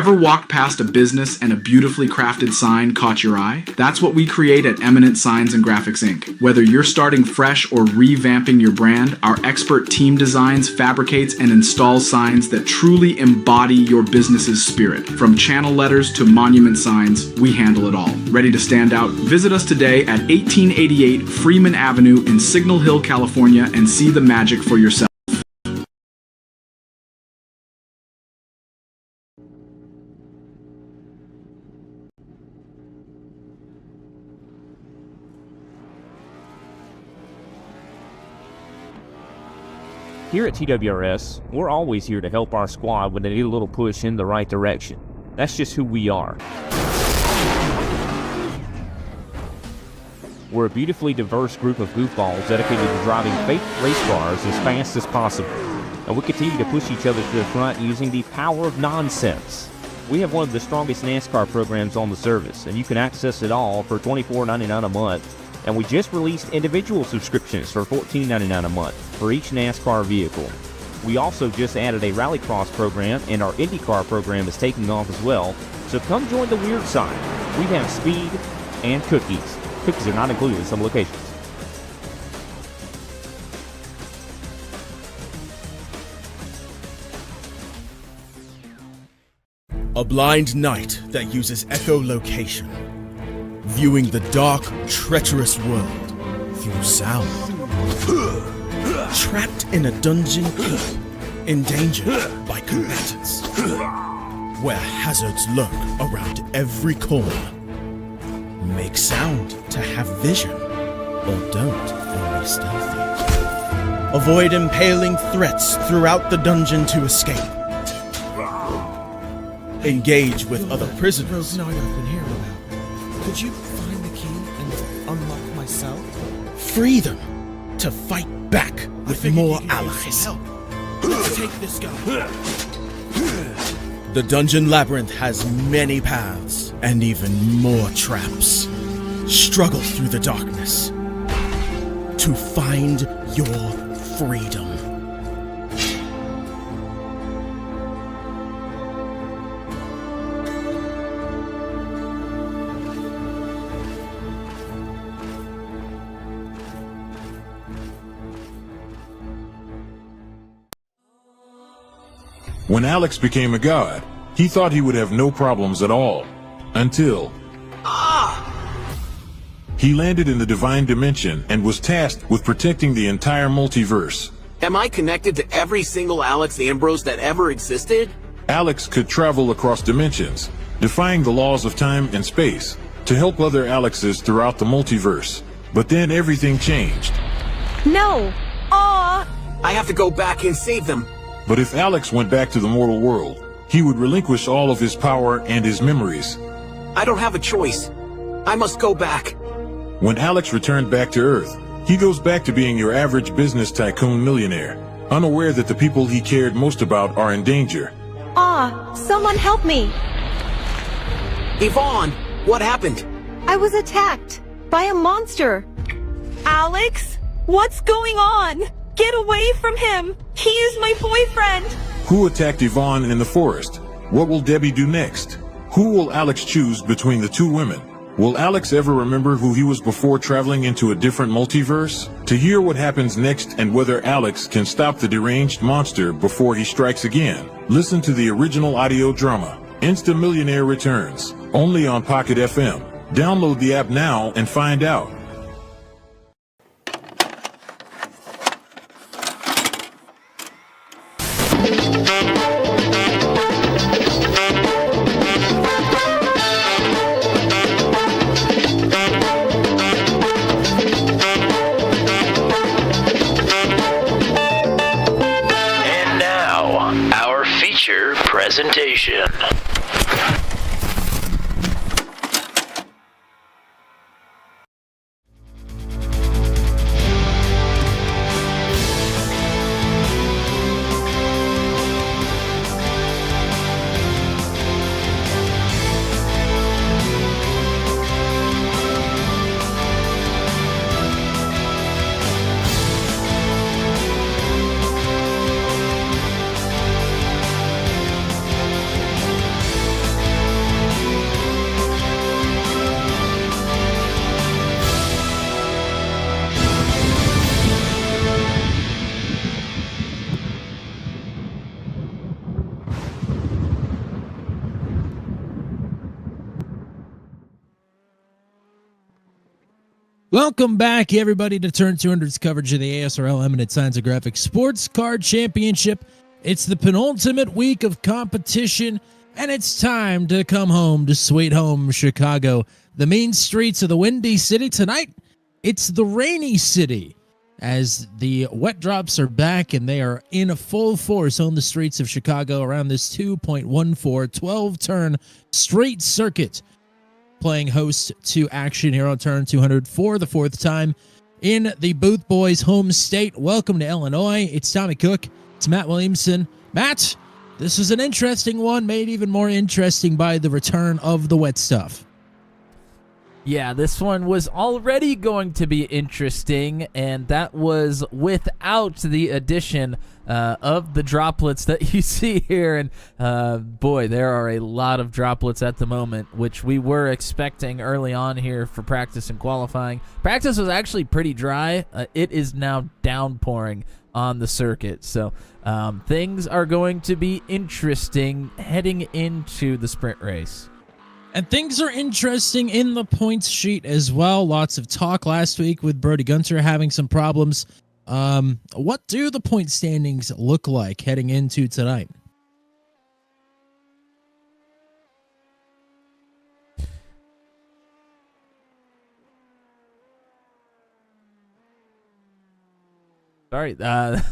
Ever walked past a business and a beautifully crafted sign caught your eye? That's what we create at Eminent Signs and Graphics Inc. Whether you're starting fresh or revamping your brand, our expert team designs, fabricates, and installs signs that truly embody your business's spirit. From channel letters to monument signs, we handle it all. Ready to stand out? Visit us today at 1888 Freeman Avenue in Signal Hill, California, and see the magic for yourself. Here at TWRS, we're always here to help our squad when they need a little push in the right direction. That's just who we are. We're a beautifully diverse group of goofballs dedicated to driving fake race cars as fast as possible. And we continue to push each other to the front using the power of nonsense. We have one of the strongest NASCAR programs on the service, and you can access it all for $24.99 a month. And we just released individual subscriptions for $14.99 a month for each NASCAR vehicle. We also just added a rallycross program, and our IndyCar program is taking off as well. So come join the weird side. We have speed and cookies. Cookies are not included in some locations. A blind knight that uses echolocation, viewing the dark, treacherous world through sound. Trapped in a dungeon, endangered by combatants, where hazards lurk around every corner. Make sound to have vision, or don't and be stealthy. Avoid impaling threats throughout the dungeon to escape. Engage with other prisoners. No, I've been here about. Could you find the key and unlock my cell? Free them to fight back with more allies. Let's take this guy. The Dungeon Labyrinth has many paths and even more traps. Struggle through the darkness to find your freedom. When Alex became a god, he thought he would have no problems at all. Until... he landed in the divine dimension and was tasked with protecting the entire multiverse. Am I connected to every single Alex Ambrose that ever existed? Alex could travel across dimensions, defying the laws of time and space, to help other Alexes throughout the multiverse. But then everything changed. No! Aw! I have to go back and save them. But if Alex went back to the mortal world, he would relinquish all of his power and his memories. I don't have a choice. I must go back. When Alex returned back to Earth, he goes back to being your average business tycoon millionaire, unaware that the people he cared most about are in danger. Someone help me! Yvonne, what happened? I was attacked by a monster. Alex? What's going on? Get away from him! He is my boyfriend! Who attacked Yvonne in the forest? What will Debbie do next? Who will Alex choose between the two women? Will Alex ever remember who he was before traveling into a different multiverse? To hear what happens next and whether Alex can stop the deranged monster before he strikes again, listen to the original audio drama, Insta Millionaire Returns, only on Pocket FM. Download the app now and find out. Presentation. Welcome back, everybody, to Turn 200's coverage of the ASRL Eminent Signs and Graphics Sports Card Championship. It's the penultimate week of competition, and it's time to come home to sweet home Chicago, the mean streets of the Windy City. Tonight, it's the Rainy City, as the wet drops are back, and they are in full force on the streets of Chicago around this 2.14 12-turn straight circuit, playing host to action here on Turn 200 for the fourth time in the Booth Boys home state. Welcome to Illinois. It's Tommy Cook. It's Matt Williamson. Matt, this is an interesting one, made even more interesting by the return of the wet stuff. Yeah, this one was already going to be interesting, and that was without the addition of the droplets that you see here. And boy, there are a lot of droplets at the moment, which we were expecting early on here for practice and qualifying. Practice was actually pretty dry. It is now downpouring on the circuit. So things are going to be interesting heading into the sprint race. And things are interesting in the points sheet as well. Lots of talk last week with Brody Gunter having some problems. What do the point standings look like heading into tonight? Sorry,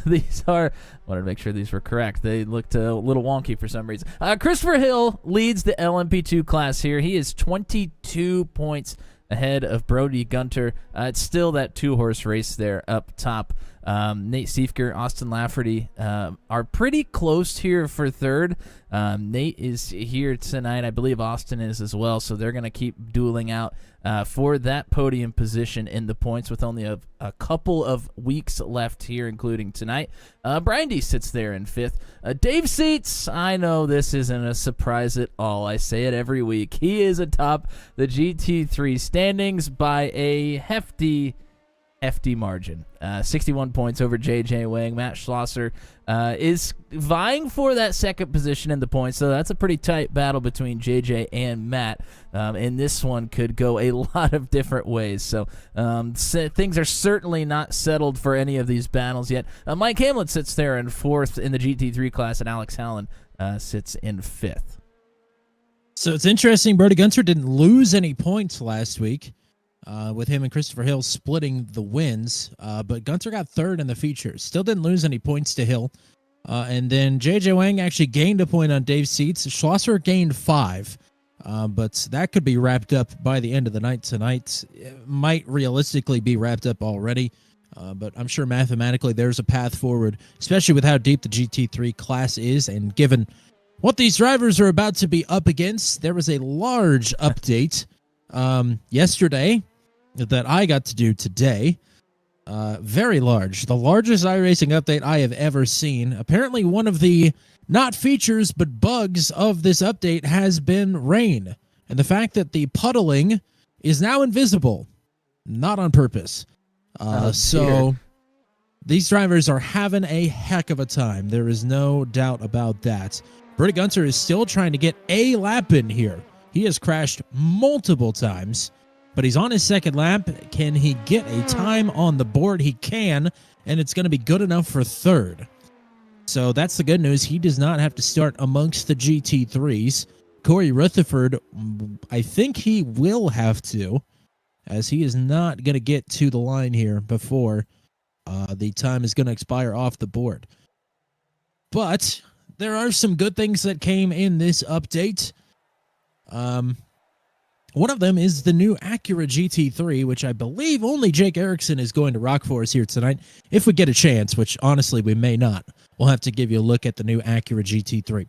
these are, wanted to make sure these were correct. They looked a little wonky for some reason. Christopher Hill leads the LMP2 class here. He is 22 points ahead of Brody Gunter. It's still that two-horse race there up top. Nate Siefker, Austin Lafferty are pretty close here for third. Nate is here tonight. I believe Austin is as well, so they're going to keep dueling out for that podium position in the points with only a couple of weeks left here, including tonight. Brian D sits there in fifth. Dave Seats, I know this isn't a surprise at all. I say it every week. He is atop the GT3 standings by a hefty margin. 61 points over J.J. Wang. Matt Schlosser is vying for that second position in the points, so that's a pretty tight battle between J.J. and Matt, and this one could go a lot of different ways, so things are certainly not settled for any of these battles yet. Mike Hamlin sits there in fourth in the GT3 class, and Alex Hallen sits in fifth. So it's interesting, Brody Gunter didn't lose any points last week, with him and Christopher Hill splitting the wins, but Gunter got third in the features. Still didn't lose any points to Hill. And then J.J. Wang actually gained a point on Dave Seats. Schlosser gained 5, but that could be wrapped up by the end of the night tonight. It might realistically be wrapped up already, but I'm sure mathematically there's a path forward, especially with how deep the GT3 class is, and given what these drivers are about to be up against. There was a large update yesterday that I got to do today. Very large. The largest iRacing update I have ever seen. Apparently one of the, not features, but bugs of this update has been rain. And the fact that the puddling is now invisible. Not on purpose. So these drivers are having a heck of a time. There is no doubt about that. Brody Gunter is still trying to get a lap in here. He has crashed multiple times, but he's on his second lap. Can he get a time on the board? He can, and it's going to be good enough for third. So that's the good news. He does not have to start amongst the GT3s. Corey Rutherford, I think he will have to, as he is not going to get to the line here before the time is going to expire off the board. But there are some good things that came in this update. One of them is the new Acura GT3, which I believe only Jake Erickson is going to rock for us here tonight, if we get a chance, which honestly we may not. We'll have to give you a look at the new Acura GT3.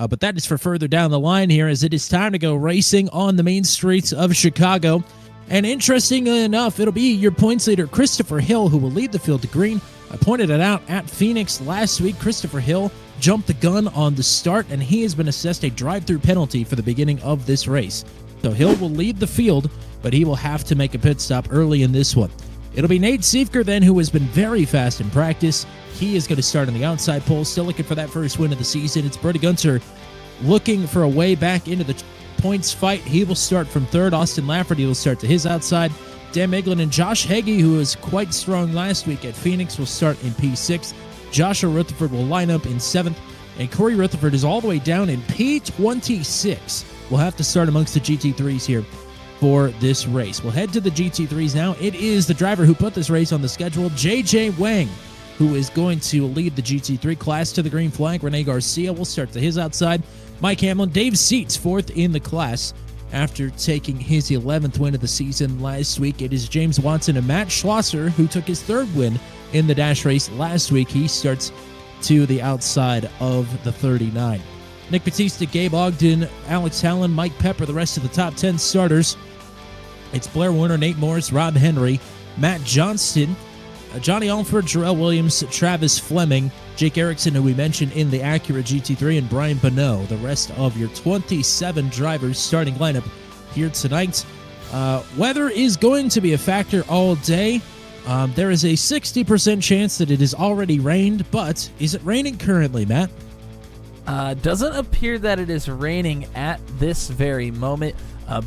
But that is for further down the line here, as it is time to go racing on the main streets of Chicago. And interestingly enough, it'll be your points leader, Christopher Hill, who will lead the field to green. I pointed it out at Phoenix last week. Christopher Hill jumped the gun on the start, and he has been assessed a drive-through penalty for the beginning of this race. So Hill will lead the field, but he will have to make a pit stop early in this one. It'll be Nate Siefker then, who has been very fast in practice. He is going to start on the outside pole, still looking for that first win of the season. It's Brody Gunter looking for a way back into the points fight. He will start from third. Austin Lafferty will start to his outside. Dan Meglin and Josh Heggie, who was quite strong last week at Phoenix, will start in P6. Joshua Rutherford will line up in 7th. And Corey Rutherford is all the way down in P26. We'll have to start amongst the GT3s here for this race. We'll head to the GT3s now. It is the driver who put this race on the schedule, JJ Wang, who is going to lead the GT3 class to the green flag. Rene Garcia will start to his outside. Mike Hamlin, Dave Seats, 4th in the class after taking his 11th win of the season last week. It is James Watson and Matt Schlosser who took his 3rd win in the dash race last week. He starts to the outside of the 39. Nick Batista, Gabe Ogden, Alex Hallen, Mike Pepper, the rest of the top 10 starters. It's Blair Warner, Nate Morris, Rob Henry, Matt Johnston, Johnny Alford, Jarrell Williams, Travis Fleming, Jake Erickson, who we mentioned in the Acura GT3, and Brian Bonneau, the rest of your 27 drivers starting lineup here tonight. Weather is going to be a factor all day. There is a 60% chance that it has already rained, but is it raining currently, Matt? Doesn't appear that it is raining at this very moment,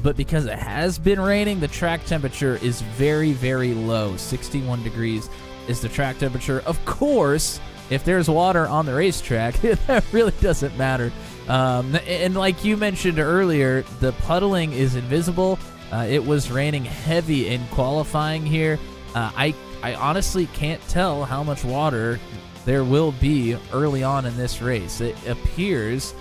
but because it has been raining, the track temperature is very, very low. 61 degrees is the track temperature. Of course, if there's water on the racetrack, that really doesn't matter. And like you mentioned earlier, the puddling is invisible. It was raining heavy in qualifying here. I honestly can't tell how much water there will be early on in this race. It appears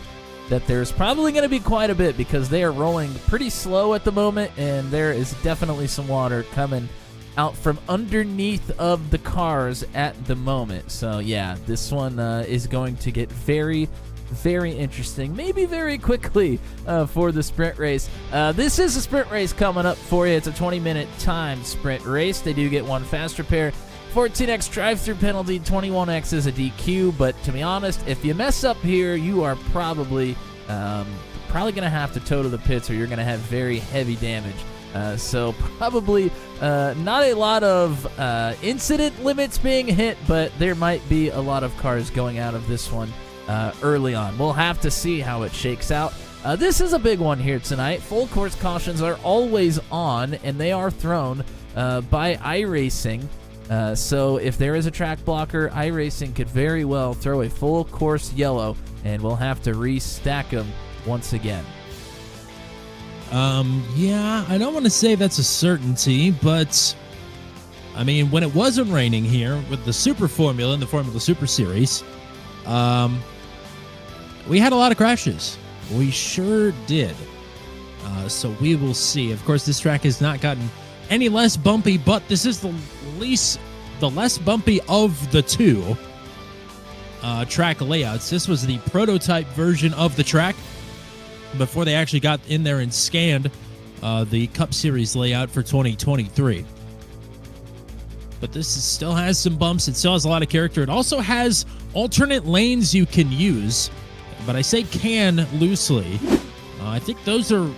that there's probably going to be quite a bit because they are rolling pretty slow at the moment, and there is definitely some water coming out from underneath of the cars at the moment. So yeah, this one is going to get very, very interesting, maybe very quickly for the sprint race. This is a sprint race coming up for you. It's a 20-minute time sprint race. They do get one fast repair, 14x drive-through penalty, 21x is a DQ, but to be honest, if you mess up here, you are probably going to have to tow to the pits, or you're going to have very heavy damage. So probably not a lot of incident limits being hit, but there might be a lot of cars going out of this one early on. We'll have to see how it shakes out. This is a big one here tonight. Full course cautions are always on, and they are thrown by iRacing. So if there is a track blocker, iRacing could very well throw a full course yellow, and we'll have to restack them once again. Yeah, I don't want to say that's a certainty, but I mean, when it wasn't raining here with the Super Formula and the Formula Super Series, we had a lot of crashes. We sure did. So we will see. Of course, this track has not gotten any less bumpy, but this is the less bumpy of the two track layouts. This was the prototype version of the track before they actually got in there and scanned the Cup Series layout for 2023. But still has some bumps. It still has a lot of character. It also has alternate lanes you can use, but I say can loosely. I think those are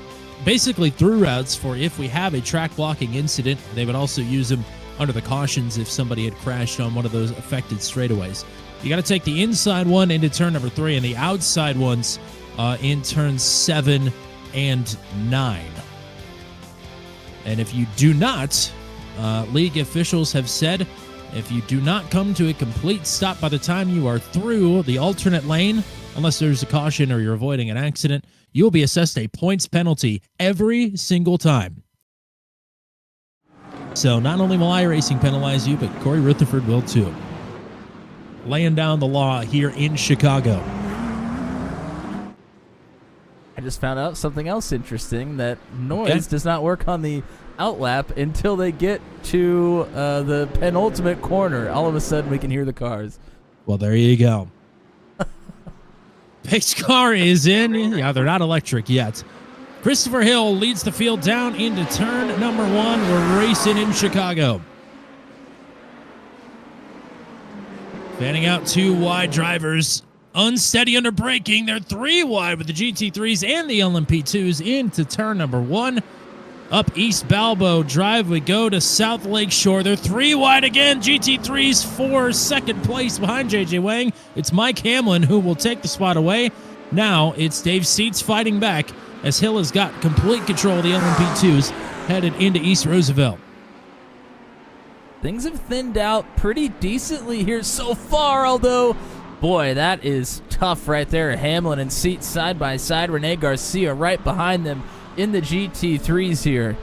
basically through routes for if we have a track blocking incident. They would also use them under the cautions if somebody had crashed on one of those affected straightaways. You got to take the inside one into turn number 3 and the outside ones in turns 7 and 9. And if you do not, league officials have said, if you do not come to a complete stop by the time you are through the alternate lane, unless there's a caution or you're avoiding an accident, you will be assessed a points penalty every single time. So not only will iRacing penalize you, but Corey Rutherford will too. Laying down the law here in Chicago. I just found out something else interesting, that noise does not work on the outlap until they get to the penultimate corner. All of a sudden, we can hear the cars. Well, there you go. Pace car is in. Yeah, they're not electric yet. Christopher Hill leads the field down into turn number 1. We're racing in Chicago. Fanning out 2 wide drivers. Unsteady under braking. They're 3 wide with the GT3s and the LMP2s into turn number 1. Up East Balbo Drive we go to South Lake Shore. They're 3 wide again. GT3s for second place behind JJ Wang. It's Mike Hamlin who will take the spot away. Now it's Dave Seats fighting back as Hill has got complete control of the LMP2s headed into East Roosevelt. things have thinned out pretty decently here so far, although, boy, that is tough right there. Hamlin and Seat side by side. Rene Garcia right behind them in the GT3s here.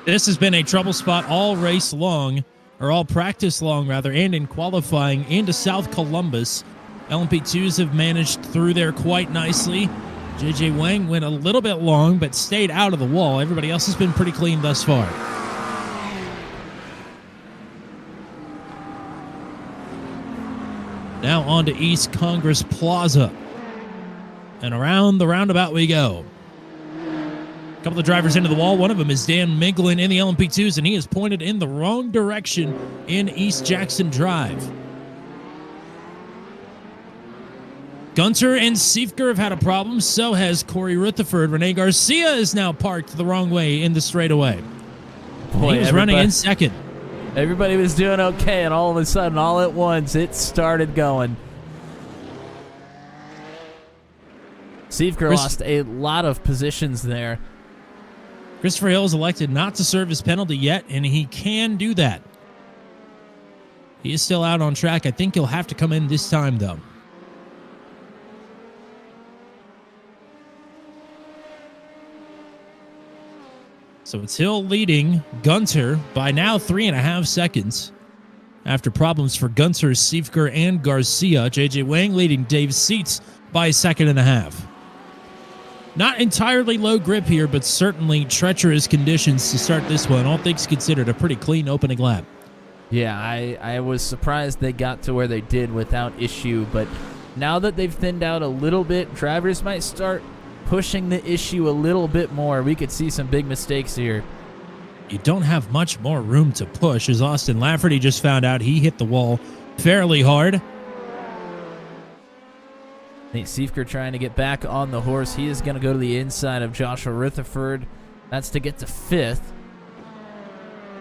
This has been a trouble spot all race long, or all practice long, rather, and in qualifying into South Columbus. LMP2s have managed through there quite nicely. JJ Wang went a little bit long, but stayed out of the wall. Everybody else has been pretty clean thus far. Now on to East Congress Plaza. And around the roundabout we go. A couple of drivers into the wall. One of them is Dan Miglin in the LMP2s, and he is pointed in the wrong direction in East Jackson Drive. Gunter and Siefker have had a problem. So has Corey Rutherford. Rene Garcia is now parked the wrong way in the straightaway. Boy, he was running in second. Everybody was doing okay, and all of a sudden, all at once, it started going. Siefker lost a lot of positions there. Christopher Hill is elected not to serve his penalty yet, and he can do that. He is still out on track. I think he'll have to come in this time, though. So it's Hill leading Gunter by now 3.5 seconds. After problems for Gunter, Siefker, and Garcia, JJ Wang leading Dave Seats by 1.5 seconds. Not entirely low grip here, but certainly treacherous conditions to start this one. All things considered, a pretty clean opening lap. Yeah, I was surprised they got to where they did without issue, but now that they've thinned out a little bit, drivers might start pushing the issue a little bit more. We could see some big mistakes here. You don't have much more room to push, as Austin Lafferty just found out. He hit the wall fairly hard. Nate Siefker trying to get back on the horse. He is going to go to the inside of Joshua Rutherford. That's to get to 5th.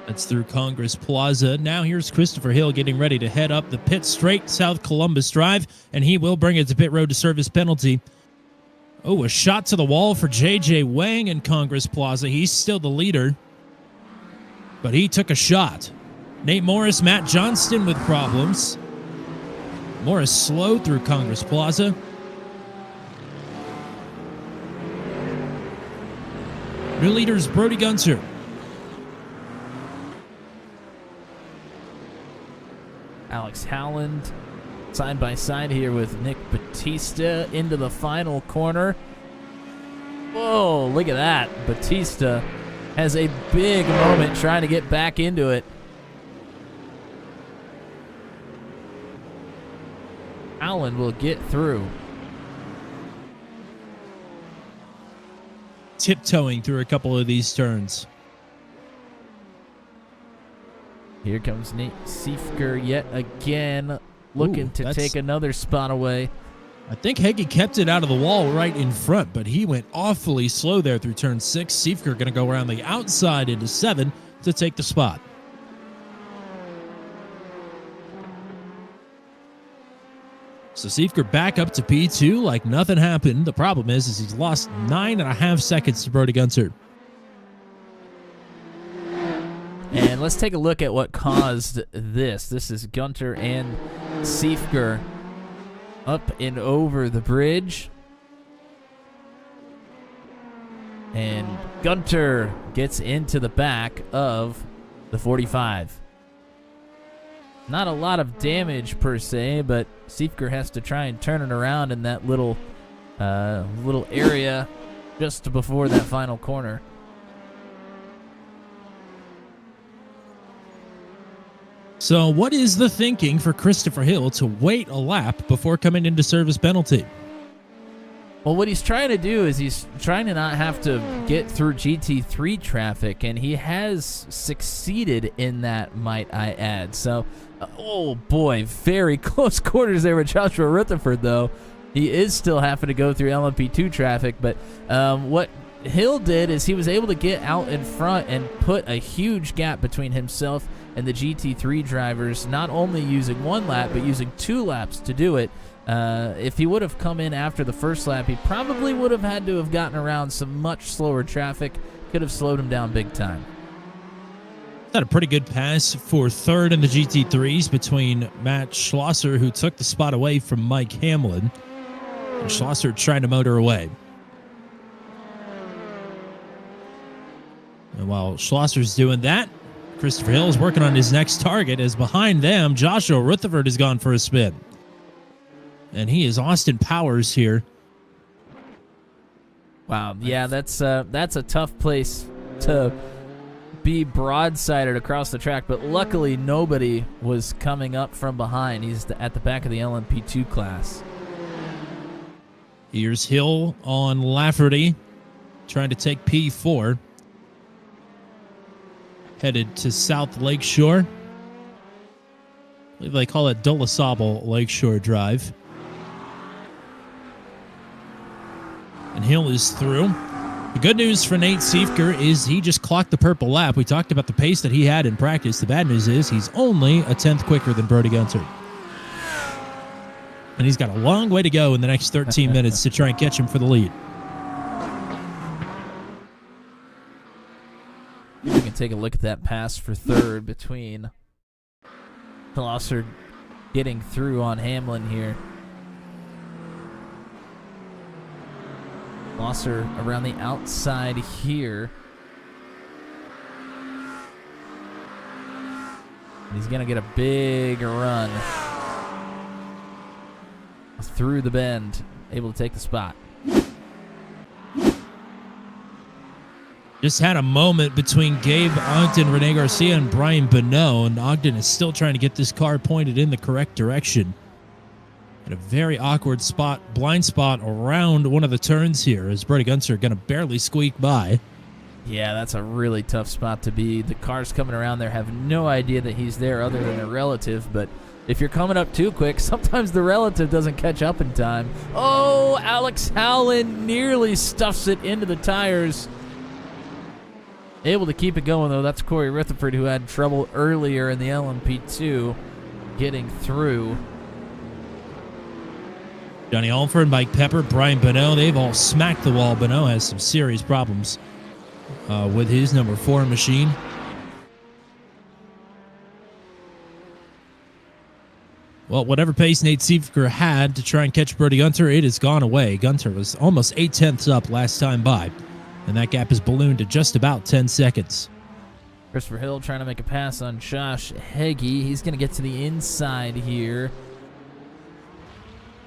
That's through Congress Plaza. Now here's Christopher Hill getting ready to head up the pit straight South Columbus Drive, and he will bring it to pit road to serve his penalty. Oh, a shot to the wall for JJ Wang in Congress Plaza. He's still the leader, but he took a shot. Nate Morris, Matt Johnston with problems. Morris slow through Congress Plaza. New leaders Brody Gunter. Alex Howland side by side here with Nick Batista into the final corner. Whoa, look at that. Batista has a big moment trying to get back into it. Allen will get through. Tiptoeing through a couple of these turns. Here comes Nate Siefker yet again, looking to take another spot away. I think Heggie kept it out of the wall right in front, but he went awfully slow there through turn 6. Siefker going to go around the outside into 7 to take the spot. So Siefker back up to P2 like nothing happened. The problem is he's lost 9.5 seconds to Brody Gunter. And let's take a look at what caused this. This is Gunter and Siefker up and over the bridge. And Gunter gets into the back of the 45. Not a lot of damage per se, but Siefker has to try and turn it around in that little area just before that final corner. So what is the thinking for Christopher Hill to wait a lap before coming in to serve his penalty? Well, what he's trying to do is he's trying to not have to get through GT3 traffic, and he has succeeded in that, might I add. So, oh boy, very close quarters there with Joshua Rutherford, though. He is still having to go through LMP2 traffic, but what Hill did is he was able to get out in front and put a huge gap between himself and the GT3 drivers, not only using 1 lap, but using 2 laps to do it. If he would have come in after the first lap, he probably would have had to have gotten around some much slower traffic. Could have slowed him down big time. Had a pretty good pass for third in the GT3s between Matt Schlosser, who took the spot away from Mike Hamlin. And Schlosser trying to motor away. And while Schlosser's doing that, Christopher Hill is working on his next target, as behind them, Joshua Rutherford has gone for a spin. And he is Austin Powers here. Wow, yeah, that's a tough place to be broadsided across the track, but luckily nobody was coming up from behind. He's at the back of the LMP2 class. Here's Hill on Lafferty, trying to take P4. Headed to South Lakeshore. I believe they call it Dulasable Lakeshore Drive. And Hill is through. The good news for Nate Siefker is he just clocked the purple lap. We talked about the pace that he had in practice. The bad news is he's only a tenth quicker than Brody Gunter. And he's got a long way to go in the next 13 minutes to try and catch him for the lead. We can take a look at that pass for third between Schlosser getting through on Hamlin here. Schlosser around the outside here. He's going to get a big run through the bend, able to take the spot. Just had a moment between Gabe Ogden, Rene Garcia, and Brian Bonneau, and Ogden is still trying to get this car pointed in the correct direction. At a very awkward spot, blind spot around one of the turns here, as Brody Gunter going to barely squeak by. Yeah, that's a really tough spot to be. The cars coming around there have no idea that he's there other than a relative, but if you're coming up too quick, sometimes the relative doesn't catch up in time. Oh, Alex Howland nearly stuffs it into the tires. Able to keep it going, though. That's Corey Rutherford, who had trouble earlier in the LMP2 getting through. Johnny Alford, Mike Pepper, Brian Bonneau, they've all smacked the wall. Bonneau has some serious problems with his number 4 machine. Well, whatever pace Nate Siefker had to try and catch Brody Gunter, it has gone away. Gunter was almost 8 tenths up last time by, and that gap has ballooned to just about 10 seconds. Christopher Hill trying to make a pass on Josh Heggie. He's going to get to the inside here.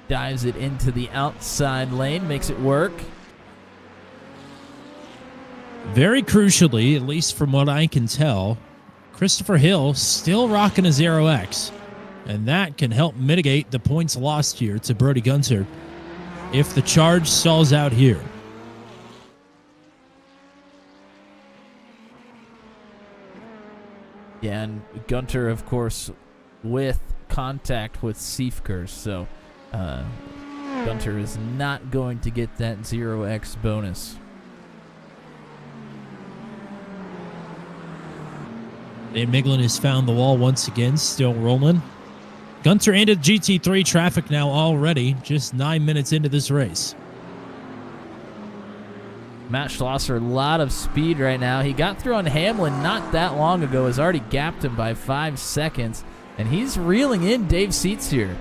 Dives it into the outside lane, makes it work. Very crucially, at least from what I can tell, Christopher Hill still rocking a 0X, and that can help mitigate the points lost here to Brody Gunter if the charge stalls out here. Yeah, and Gunter, of course, with contact with Siefker, so Gunter is not going to get that 0X bonus. Dan Miglin has found the wall once again, still rolling. Gunter into GT3 traffic now already, just 9 minutes into this race. Matt Schlosser, a lot of speed right now. He got through on Hamlin not that long ago, has already gapped him by 5 seconds, and he's reeling in Dave Seats here.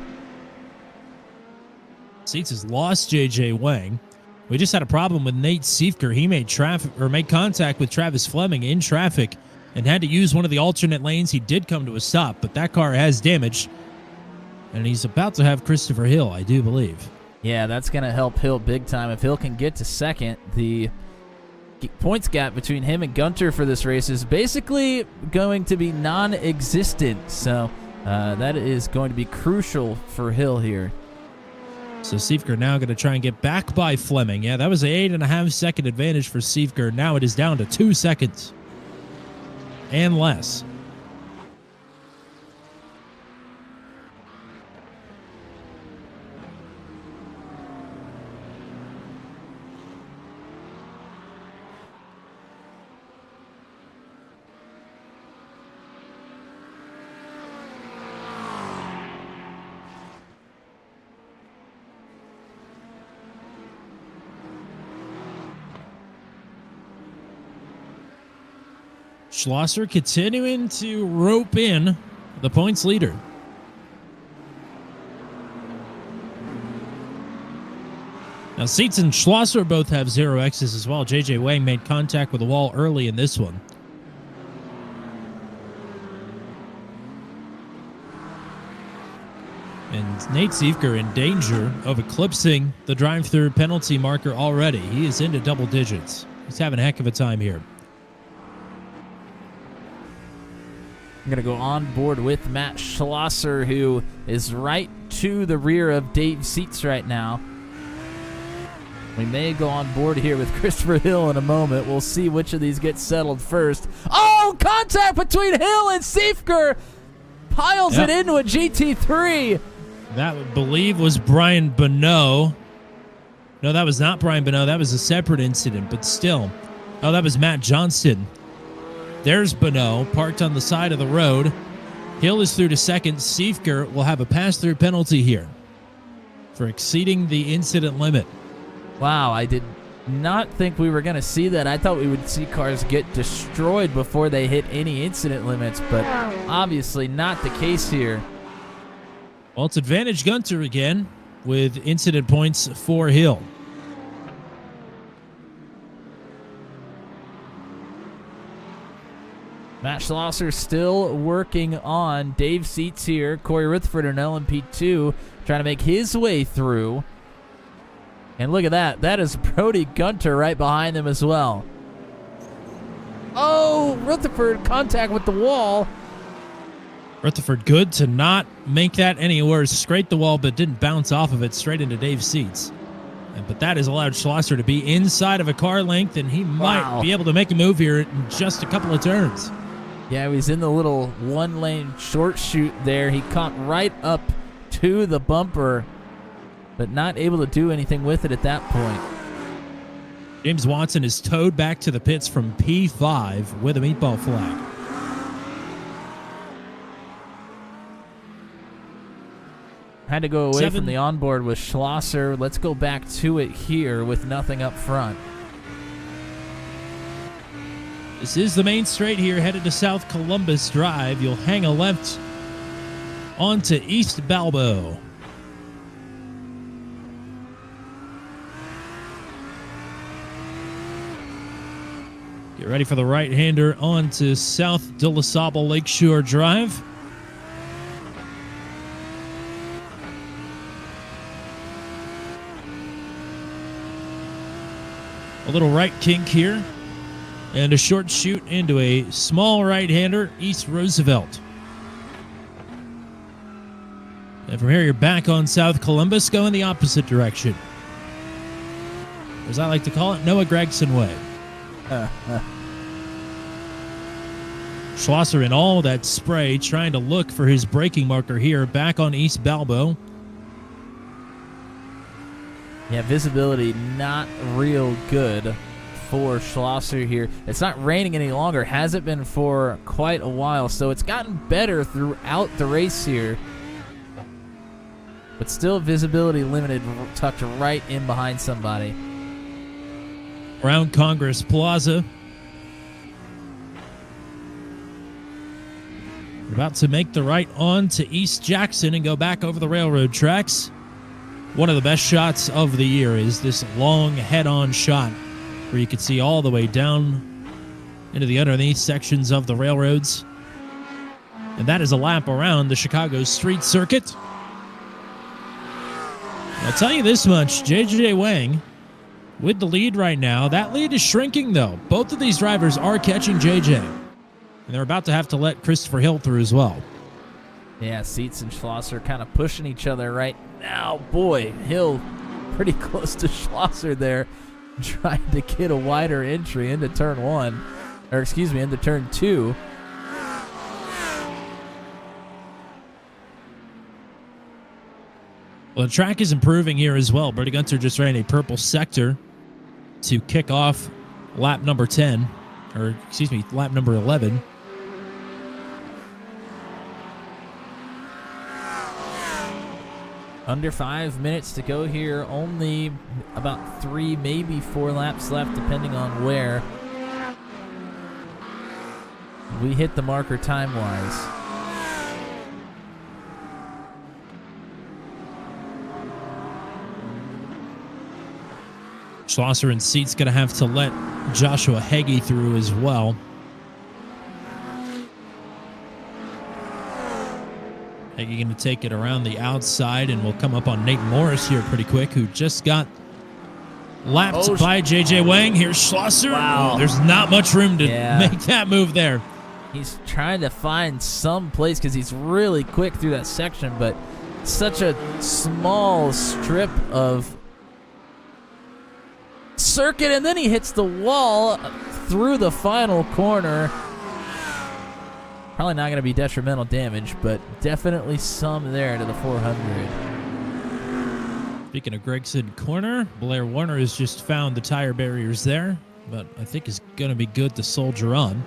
Seats has lost JJ Wang. We just had a problem with Nate Siefker. He made contact with Travis Fleming in traffic and had to use one of the alternate lanes. He did come to a stop, but that car has damage, and he's about to have Christopher Hill, I do believe. Yeah, that's going to help Hill big time. If Hill can get to second, the points gap between him and Gunter for this race is basically going to be non-existent. So that is going to be crucial for Hill here. So Siefker now going to try and get back by Fleming. Yeah, that was an 8.5 second advantage for Siefker. Now it is down to 2 seconds and less. Schlosser continuing to rope in the points leader. Now, Seitz and Schlosser both have 0 X's as well. J.J. Wang made contact with the wall early in this one. And Nate Siefker in danger of eclipsing the drive-through penalty marker already. He is into double digits. He's having a heck of a time here. I'm going to go on board with Matt Schlosser, who is right to the rear of Dave Seitz right now. We may go on board here with Christopher Hill in a moment. We'll see which of these gets settled first. Oh, contact between Hill and Siefker. Piles it into a GT3. That, I believe, was Brian Bonneau. No, that was not Brian Bonneau. That was a separate incident, but still. Oh, that was Matt Johnston. There's Bonneau, parked on the side of the road. Hill is through to second. Siefker will have a pass-through penalty here for exceeding the incident limit. Wow, I did not think we were going to see that. I thought we would see cars get destroyed before they hit any incident limits, but obviously not the case here. Well, it's advantage Gunter again with incident points for Hill. Matt Schlosser still working on Dave Seitz here. Corey Rutherford in LMP2 trying to make his way through. And look at that. That is Brody Gunter right behind them as well. Oh, Rutherford contact with the wall. Rutherford good to not make that any worse. Scraped the wall, but didn't bounce off of it straight into Dave Seitz. But that has allowed Schlosser to be inside of a car length, and he might be able to make a move here in just a couple of turns. Yeah, he was in the little one-lane short shoot there. He caught right up to the bumper, but not able to do anything with it at that point. James Watson is towed back to the pits from P5 with a meatball flag. Had to go away from the onboard with Schlosser. Let's go back to it here with nothing up front. This is the main straight here, headed to South Columbus Drive. You'll hang a left onto East Balbo. Get ready for the right-hander onto South De La Salle Lakeshore Drive. A little right kink here, and a short shoot into a small right-hander, East Roosevelt. And from here, you're back on South Columbus, going the opposite direction. As I like to call it, Noah Gregson way. Schlosser in all that spray, trying to look for his braking marker here, back on East Balbo. Yeah, visibility not real good for Schlosser here. It's not raining any longer. Hasn't been for quite a while, so it's gotten better throughout the race here. But still visibility limited, tucked right in behind somebody. Around Congress Plaza. We're about to make the right on to East Jackson and go back over the railroad tracks. One of the best shots of the year is this long head-on shot where you can see all the way down into the underneath sections of the railroads. And that is a lap around the Chicago street circuit. I'll tell you this much, J.J. Wang with the lead right now. That lead is shrinking, though. Both of these drivers are catching J.J. And they're about to have to let Christopher Hill through as well. Yeah, Seitz and Schlosser kind of pushing each other right now. Boy, Hill pretty close to Schlosser there, trying to get a wider entry into turn one, or excuse me, into turn two. Well, the track is improving here as well. Bertie Gunter just ran a purple sector to kick off lap number 10, or excuse me, lap number 11. Under 5 minutes to go here. Only about 3, maybe 4 laps left, depending on where. we hit the marker time-wise. Schlosser and Seat's going to have to let Joshua Heggie through as well. Heggie going to take it around the outside, and we'll come up on Nate Morris here pretty quick, who just got lapped by J.J. Wang. Here's Schlosser. Wow. Oh, there's not much room to Yeah. make that move there. He's trying to find some place because he's really quick through that section, but such a small strip of circuit, and then he hits the wall through the final corner. Probably not going to be detrimental damage, but definitely some there to the 400. Speaking of Gregson Corner, Blair Warner has just found the tire barriers there, but I think is going to be good to soldier on.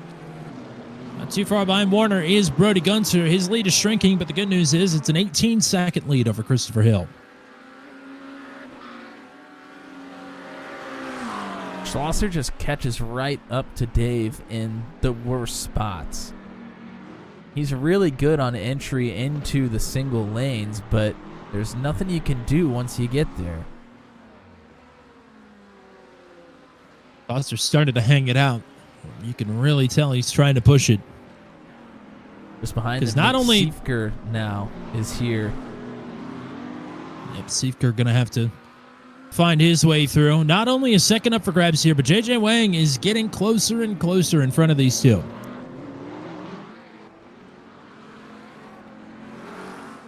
Not too far behind Warner is Brody Gunter. His lead is shrinking, but the good news is it's an 18-second lead over Christopher Hill. Schlosser just catches right up to Dave in the worst spots. He's really good on entry into the single lanes, but there's nothing you can do once you get there. Foster started to hang it out. You can really tell he's trying to push it. Just behind him, not only Siefker now is here. Yep, Siefker going to have to find his way through. Not only a second up for grabs here, but J.J. Wang is getting closer and closer in front of these two.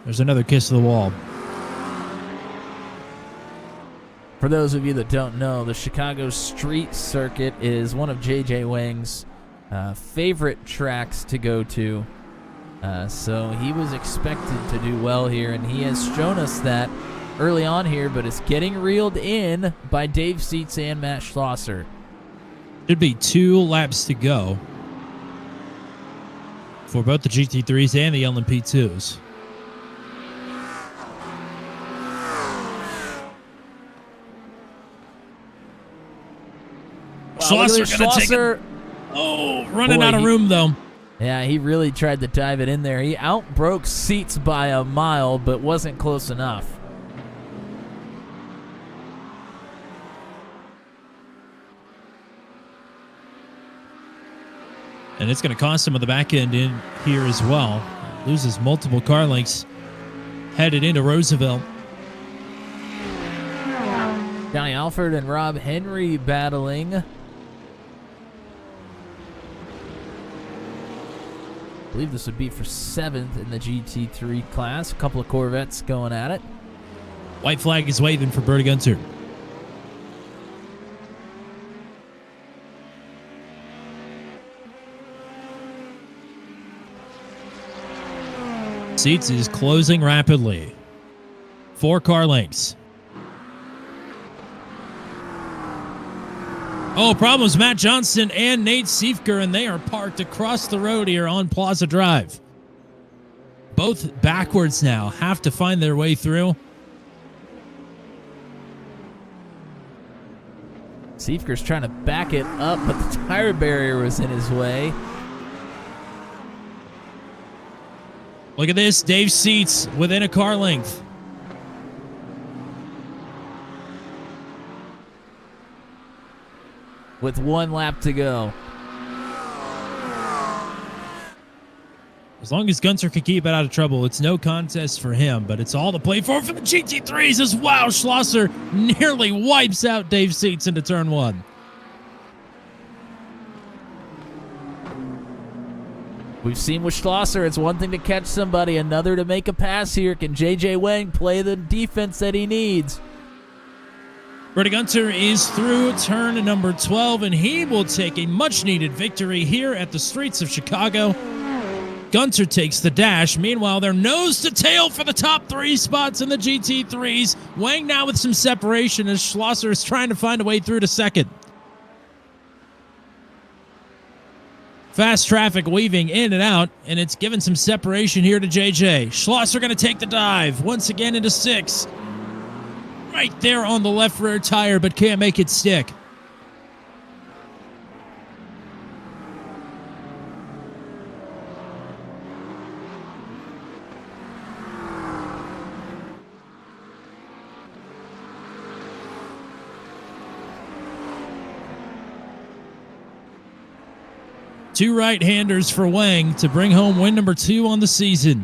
There's another kiss of the wall. For those of you that don't know, the Chicago Street Circuit is one of J.J. Wang's favorite tracks to go to. So he was expected to do well here, and he has shown us that early on here, but it's getting reeled in by Dave Seats and Matt Schlosser. Should be 2 laps to go for both the GT3s and the LMP2s. Schlosser going to take it. Oh, running out of room, though. Yeah, he really tried to dive it in there. He outbroke Seats by a mile, but wasn't close enough. And it's going to cost him on the back end in here as well. Loses multiple car lengths headed into Roosevelt. Johnny Alford and Rob Henry battling. I believe this would be for 7th in the GT3 class. A couple of Corvettes going at it. White flag is waving for Brody Gunter. Seats is closing rapidly. 4 car lengths. Oh, problems. Matt Johnson and Nate Siefker, and they are parked across the road here on Plaza Drive. Both backwards now. Have to find their way through. Siefker's trying to back it up, but the tire barrier was in his way. Look at this. Dave Seats within a car length. With 1 lap to go. As long as Gunter can keep it out of trouble, it's no contest for him, but it's all to play for the GT3s as well. Schlosser nearly wipes out Dave Seats into turn 1. We've seen with Schlosser, it's one thing to catch somebody, another to make a pass here. Can J.J. Wang play the defense that he needs? Brody Gunter is through turn number 12, and he will take a much-needed victory here at the streets of Chicago. Gunter takes the dash. Meanwhile, they're nose to tail for the top 3 spots in the GT3s. Wang now with some separation as Schlosser is trying to find a way through to second. Fast traffic weaving in and out, and it's given some separation here to JJ. Schlosser going to take the dive once again into 6. Right there on the left rear tire, but can't make it stick. Two right-handers for Wang to bring home win number 2 on the season.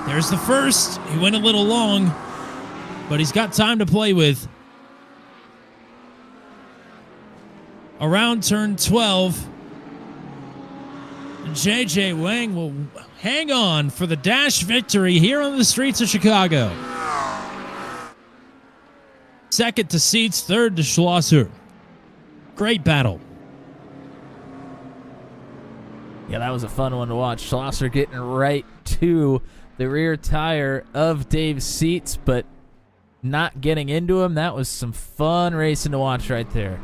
There's the first. He went a little long, but he's got time to play with. Around turn 12, JJ Wang will hang on for the dash victory here on the streets of Chicago. Second to Seats, third to Schlosser. Great battle. Yeah, that was a fun one to watch. Schlosser getting right to the rear tire of Dave's Seats, but not getting into him. That was some fun racing to watch right there.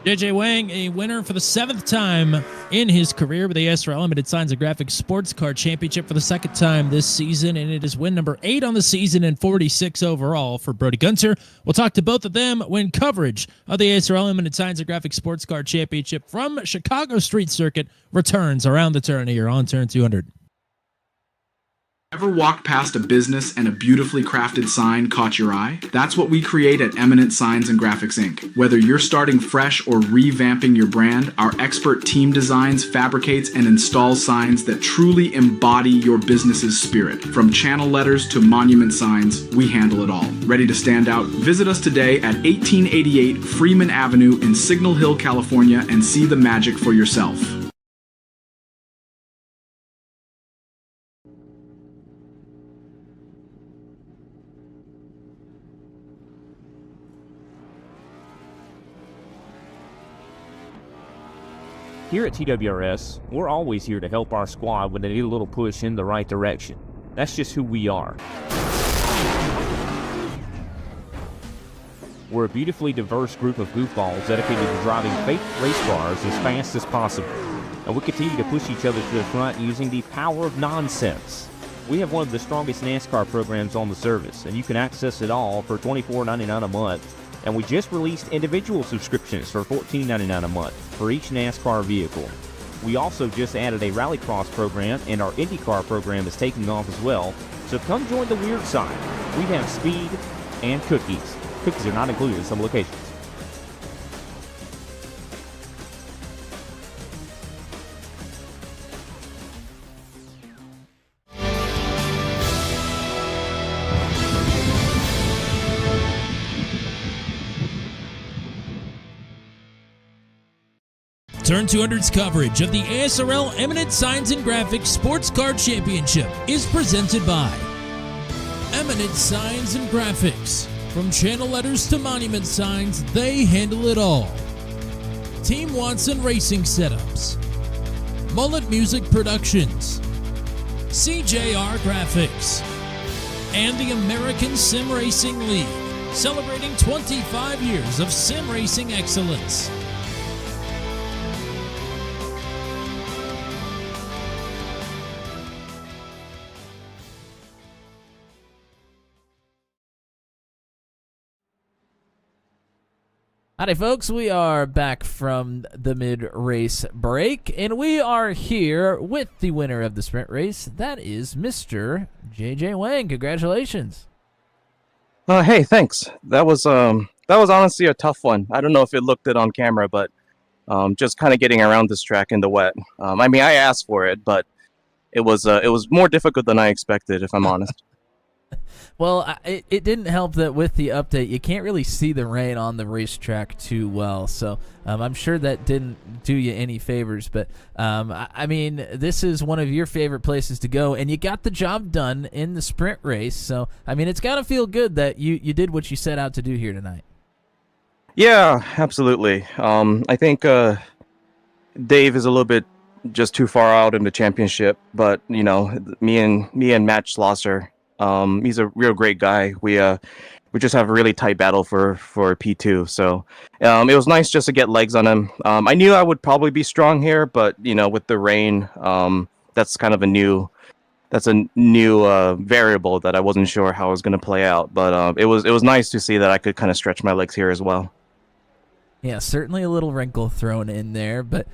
JJ Wang, a winner for the 7th time in his career with the ASRL Limited Signs and Graphics Sports Car Championship for the 2nd time this season, and it is win number 8 on the season and 46 overall for Brody Gunter. We'll talk to both of them when coverage of the ASRL Limited Signs and Graphics Sports Car Championship from Chicago Street Circuit returns around the turn here on turn 200. Ever walked past a business and a beautifully crafted sign caught your eye? That's what we create at Eminent Signs and Graphics Inc. Whether you're starting fresh or revamping your brand, our expert team designs, fabricates, and installs signs that truly embody your business's spirit. From channel letters to monument signs, we handle it all. Ready to stand out? Visit us today at 1888 Freeman Avenue in Signal Hill, California, and see the magic for yourself. Here at TWRS, we're always here to help our squad when they need a little push in the right direction. That's just who we are. We're a beautifully diverse group of goofballs dedicated to driving fake race cars as fast as possible. And we continue to push each other to the front using the power of nonsense. We have one of the strongest NASCAR programs on the service, and you can access it all for $24.99 a month. And we just released individual subscriptions for $14.99 a month for each NASCAR vehicle. We also just added a Rallycross program, and our IndyCar program is taking off as well. So come join the weird side. We have speed and cookies. Cookies are not included in some locations. Turn 200's coverage of the ASRL Eminent Signs and Graphics Sports Car Championship is presented by Eminent Signs and Graphics. From channel letters to monument signs, they handle it all. Team Watson Racing Setups, Mullet Music Productions, CJR Graphics, and the American Sim Racing League, celebrating 25 years of sim racing excellence. Howdy, folks. We are back from the mid-race break, and we are here with the winner of the sprint race. That is Mr. JJ Wang. Congratulations. Hey, thanks. That was honestly a tough one. I don't know if it looked it on camera, but just kind of getting around this track in the wet. I mean, I asked for it, but it was more difficult than I expected, if I'm honest. Well, it didn't help that with the update, you can't really see the rain on the racetrack too well, so I'm sure that didn't do you any favors, but I mean, this is one of your favorite places to go, and you got the job done in the sprint race, so, I mean, it's got to feel good that you did what you set out to do here tonight. Yeah, absolutely. I think Dave is a little bit just too far out in the championship, but, you know, me and Matt Schlosser, he's a real great guy. We just have a really tight battle for P2. So it was nice just to get legs on him. I knew I would probably be strong here, but you know, with the rain, that's kind of a new variable that I wasn't sure how it was going to play out. But it was nice to see that I could kind of stretch my legs here as well. Yeah, certainly a little wrinkle thrown in there, but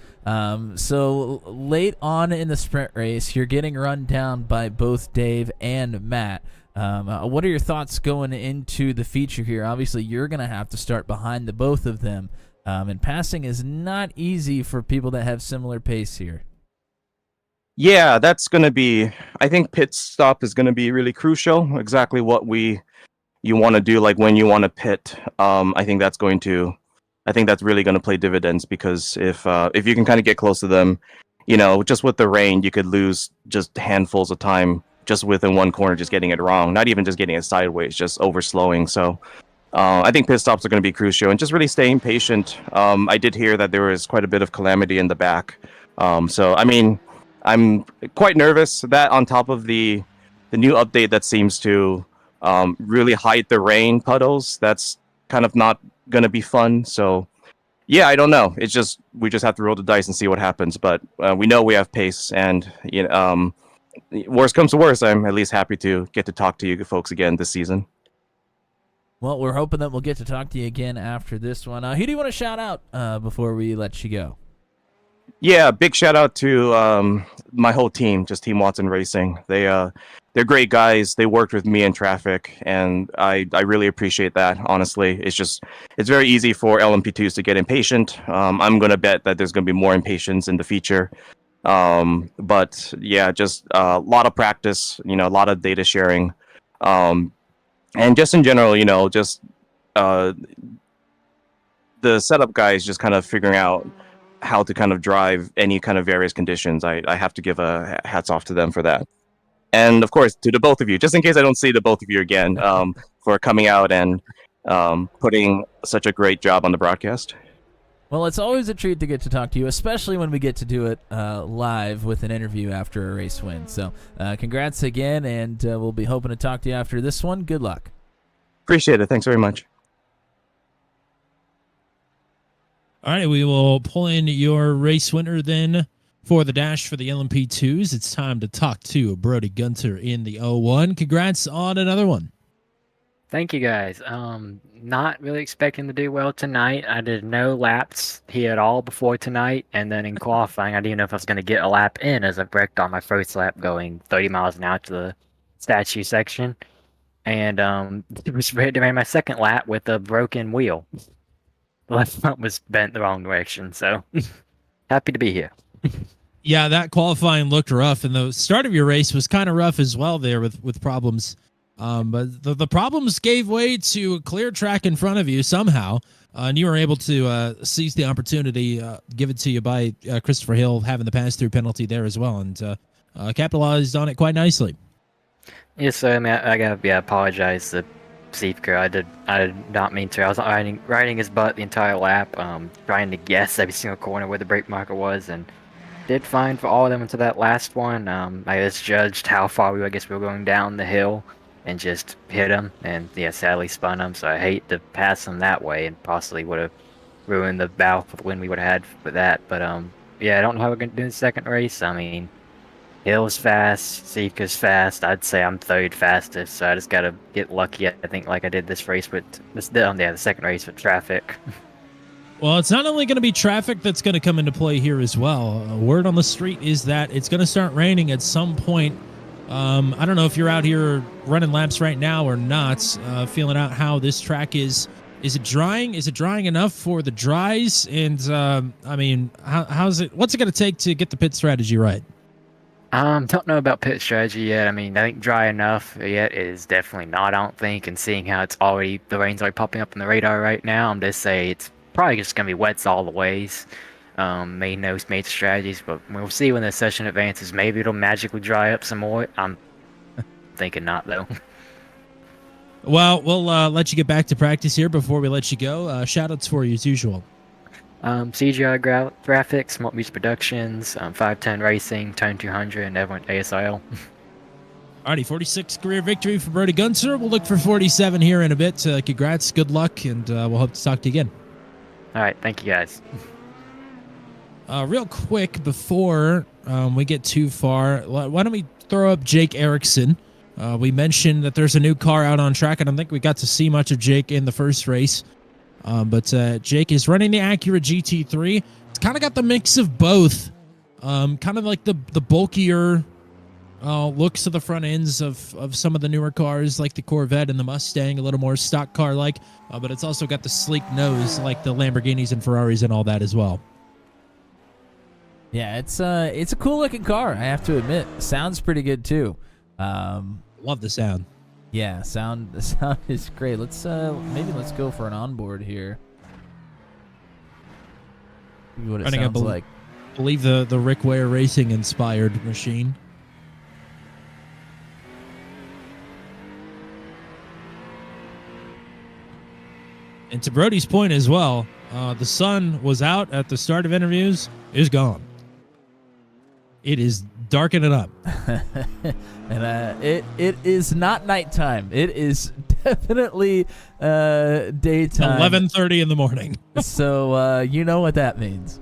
so late on in the sprint race, you're getting run down by both Dave and Matt. What are your thoughts going into the feature here? Obviously, you're going to have to start behind the both of them. And passing is not easy for people that have similar pace here. Yeah, that's going to be, I think pit stop is going to be really crucial. Exactly what you want to do, like when you want to pit. I think that's really going to play dividends, because if you can kind of get close to them, just with the rain, you could lose just handfuls of time just within one corner, just getting it wrong. Not even just getting it sideways, just overslowing. So I think pit stops are going to be crucial, and just really staying patient. I did hear that there was quite a bit of calamity in the back. So, I mean, I'm quite nervous that on top of the new update that seems to really hide the rain puddles, that's kind of not going to be fun. So, yeah, I don't know. It's just, we just have to roll the dice and see what happens. But we know we have pace, and worst comes to worst, I'm at least happy to get to talk to you folks again this season. Well, we're hoping that we'll get to talk to you again after this one. Who do you want to shout out before we let you go? Yeah, big shout out to my whole team, just Team Watson Racing. They're great guys. They worked with me in traffic, and I really appreciate that. Honestly, it's very easy for LMP2s to get impatient. I'm gonna bet that there's gonna be more impatience in the feature. But yeah, just a lot of practice, a lot of data sharing, and just in general, just the setup guys just kind of figuring out how to kind of drive any kind of various conditions. I have to give a hats off to them for that. And of course, to the both of you, just in case I don't see the both of you again, for coming out and putting such a great job on the broadcast. Well, it's always a treat to get to talk to you, especially when we get to do it live with an interview after a race win. So congrats again, and we'll be hoping to talk to you after this one. Good luck. Appreciate it. Thanks very much. All right, we will pull in your race winner then for the dash for the LMP2s. It's time to talk to Brody Gunter in the 01. Congrats on another one. Thank you, guys. Not really expecting to do well tonight. I did no laps here at all before tonight, and then in qualifying, I didn't know if I was going to get a lap in, as I wrecked on my first lap going 30 miles an hour to the statue section, and it was ready to make my second lap with a broken wheel. The left front was bent the wrong direction, so happy to be here. Yeah, that qualifying looked rough, and the start of your race was kind of rough as well there with problems. But the problems gave way to a clear track in front of you somehow, and you were able to seize the opportunity given to you by Christopher Hill having the pass-through penalty there as well, and capitalized on it quite nicely. Yes, I mean, I gotta apologize to Seepker. I did not mean to. I was riding his butt the entire lap, trying to guess every single corner where the brake marker was, and did fine for all of them until that last one. I just judged how far we were going down the hill, and just hit him, and yeah, sadly spun him. So I hate to pass him that way, and possibly would have ruined the battle for the win we would have had for that. But yeah, I don't know how we're gonna do the second race. I mean, Hill's fast, Seepker's fast. I'd say I'm third fastest, so I just gotta get lucky. I think, like I did this race with the second race with traffic. Well, it's not only going to be traffic that's going to come into play here as well. Word on the street is that it's going to start raining at some point. I don't know if you're out here running laps right now or not, feeling out how this track is. Is it drying? Is it drying enough for the dries? And, I mean, what's it going to take to get the pit strategy right? Don't know about pit strategy yet. I mean, I think dry enough yet is definitely not, I don't think. And seeing how the rain's already popping up on the radar right now, I'm just saying it's probably just going to be wets all the ways. Made no major strategies, but we'll see when the session advances. Maybe it'll magically dry up some more. I'm thinking not, though. Well, we'll let you get back to practice here before we let you go. Shout-outs for you as usual. CGI Graphics, Mullet Music Productions, 510 Racing, Tone 200, and everyone at ASRL. Alrighty, 46th career victory for Brody Gunter. We'll look for 47 here in a bit. Congrats, good luck, and we'll hope to talk to you again. All right, thank you, guys. Real quick, before we get too far, why don't we throw up Jake Erickson? We mentioned that there's a new car out on track. I don't think we got to see much of Jake in the first race. But Jake is running the Acura GT3. It's kind of got the mix of both. Kind of like the bulkier looks of the front ends of some of the newer cars like the Corvette and the Mustang, a little more stock car-like, but it's also got the sleek nose like the Lamborghinis and Ferraris and all that as well. Yeah, it's a cool-looking car, I have to admit. Sounds pretty good, too. Love the sound. Yeah, the sound is great. Let's go for an onboard here. See what it sounds like. I believe the Rick Ware Racing inspired machine. And to Brody's point as well, the sun was out at the start of interviews, is gone. It is darkening up. And it is not nighttime. It is definitely daytime. 11:30 in the morning. So you know what that means.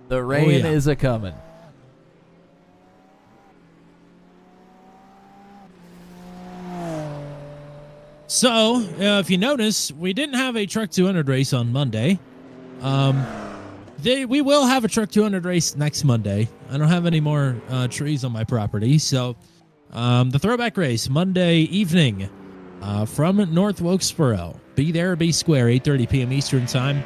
The rain is a-coming. So, if you notice, we didn't have a Truck 200 race on Monday. We will have a Truck 200 race next Monday. I don't have any more trees on my property. So, the throwback race, Monday evening from North Wilkesboro. Be there or be square, 8:30 p.m. Eastern Time.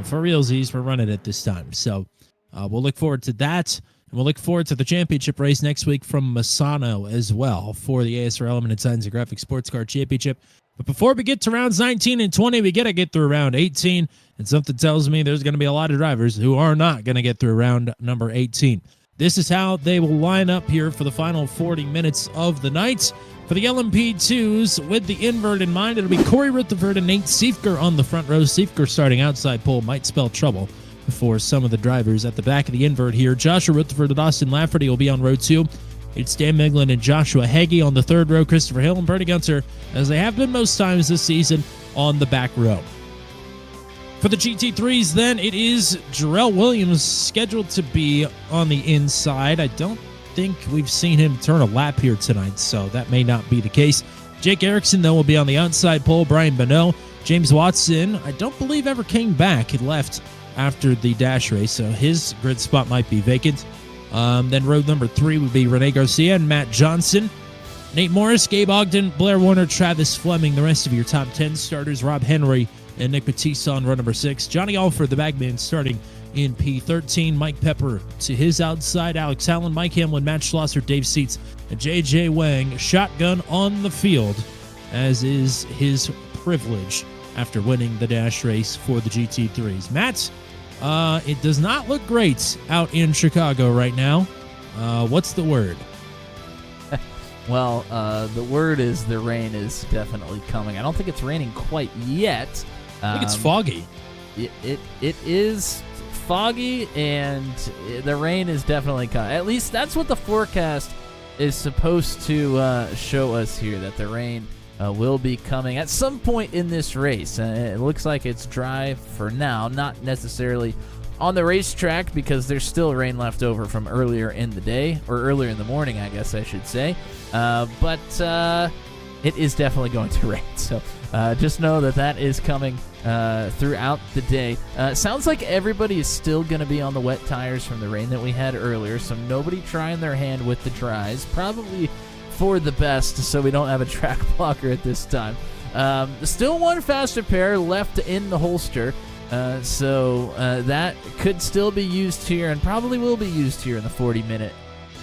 For realsies, we're running it this time. So, we'll look forward to that. And we'll look forward to the championship race next week from Misano as well for the ASRL Eminent Signs and Graphic Sports Car Championship. But before we get to rounds 19 and 20, we got to get through round 18. And something tells me there's going to be a lot of drivers who are not going to get through round number 18. This is how they will line up here for the final 40 minutes of the night. For the LMP2s, with the invert in mind, it'll be Corey Rutherford and Nate Siefker on the front row. Siefker starting outside pole might spell trouble for some of the drivers at the back of the invert here. Joshua Rutherford and Austin Lafferty will be on row 2. It's Dan Miglin and Joshua Hagee on the third row. Christopher Hill and Bertie Gunter, as they have been most times this season, on the back row. For the GT3s, then, it is Jarrell Williams scheduled to be on the inside. I don't think we've seen him turn a lap here tonight, so that may not be the case. Jake Erickson, though, will be on the outside pole. Brian Bonneau. James Watson, I don't believe ever came back. He left after the dash race, so his grid spot might be vacant. Then row number 3 would be Rene Garcia and Matt Johnson. Nate Morris, Gabe Ogden, Blair Warner, Travis Fleming, the rest of your top 10 starters. Rob Henry and Nick Batista on row number 6. Johnny Alford, the bagman, starting in P13. Mike Pepper to his outside. Alex Allen, Mike Hamlin, Matt Schlosser, Dave Seitz, and J.J. Wang. Shotgun on the field, as is his privilege after winning the dash race for the GT3s. Matt, it does not look great out in Chicago right now. What's the word? Well, the word is the rain is definitely coming. I don't think it's raining quite yet. I think it's foggy. It is foggy, and the rain is definitely coming. At least that's what the forecast is supposed to show us here, that the rain will be coming at some point in this race. It looks like it's dry for now, not necessarily on the racetrack because there's still rain left over from earlier in the day, or earlier in the morning, I guess I should say. But it is definitely going to rain. So just know that is coming throughout the day. Sounds like everybody is still going to be on the wet tires from the rain that we had earlier, so nobody trying their hand with the dries. Probably for the best, so we don't have a track blocker at this time. Still one faster pair left in the holster, so that could still be used here and probably will be used here in the 40-minute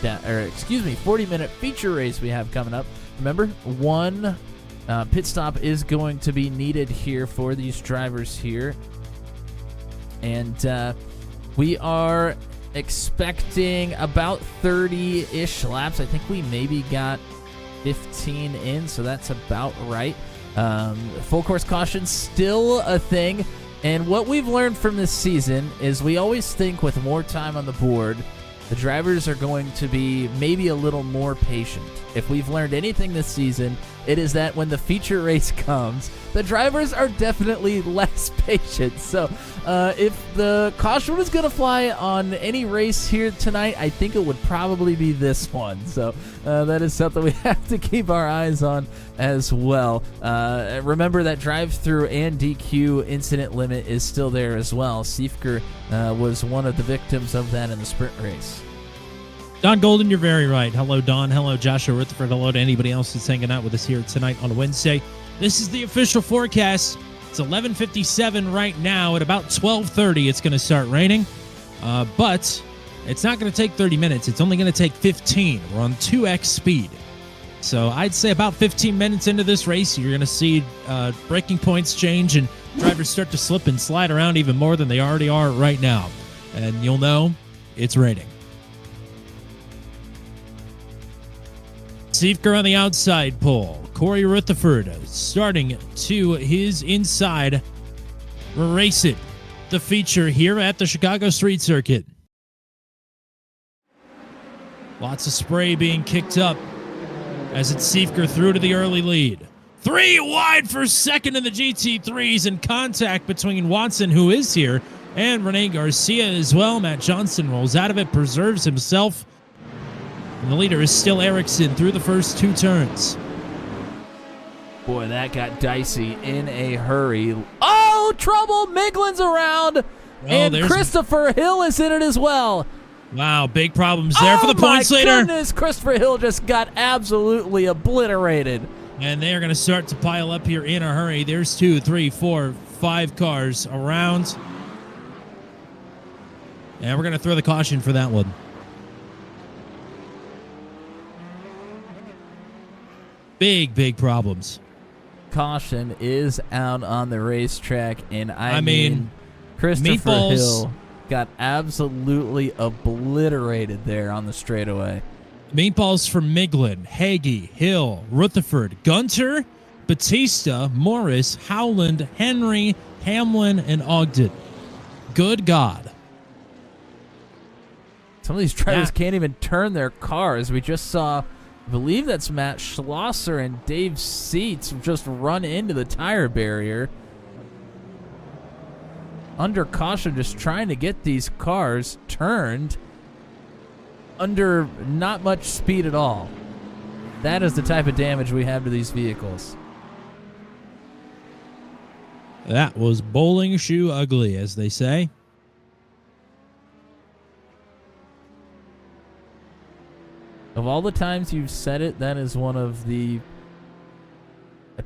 40-minute feature race we have coming up. Remember, one pit stop is going to be needed here for these drivers here, and we are expecting about 30-ish laps. I think we maybe got 15 in, so that's about right. Full course caution still a thing, and what we've learned from this season is we always think with more time on the board, the drivers are going to be maybe a little more patient. If we've learned anything this season, it is that when the feature race comes, the drivers are definitely less patient. So if the caution was going to fly on any race here tonight, I think it would probably be this one. So that is something we have to keep our eyes on as well. Remember that drive-through and DQ incident limit is still there as well. Siefker was one of the victims of that in the sprint race. Don Golden, you're very right. Hello, Don. Hello, Joshua Rutherford. Hello to anybody else that's hanging out with us here tonight on a Wednesday. This is the official forecast. It's 11:57 right now. At about 12:30, it's going to start raining. But it's not going to take 30 minutes. It's only going to take 15. We're on 2x speed. So I'd say about 15 minutes into this race, you're going to see braking points change and drivers start to slip and slide around even more than they already are right now. And you'll know it's raining. Siefker on the outside pole. Corey Rutherford starting to his inside. Race it. The feature here at the Chicago Street Circuit. Lots of spray being kicked up as it's Siefker through to the early lead. 3 wide for second in the GT3s, and contact between Watson, who is here, and Rene Garcia as well. Matt Johnson rolls out of it, preserves himself. And the leader is still Ericsson through the first 2 turns. Boy, that got dicey in a hurry. Oh, trouble! Miglin's around, and Christopher Hill is in it as well. Wow, big problems there for the points leader. Oh, my goodness, Christopher Hill just got absolutely obliterated. And they are going to start to pile up here in a hurry. There's 2, 3, 4, 5 cars around. And we're going to throw the caution for that one. Big problems. Caution is out on the racetrack, and I mean Christopher Hill got absolutely obliterated there on the straightaway. Meatballs for Miglin, Hagee, Hill, Rutherford, Gunter, Batista, Morris, Howland, Henry, Hamlin, and Ogden. Good God. Some of these drivers can't even turn their cars. We just saw, I believe that's Matt Schlosser and Dave Seats just run into the tire barrier. Under caution, just trying to get these cars turned under not much speed at all. That is the type of damage we have to these vehicles. That was bowling shoe ugly, as they say. Of all the times you've said it, that is one of the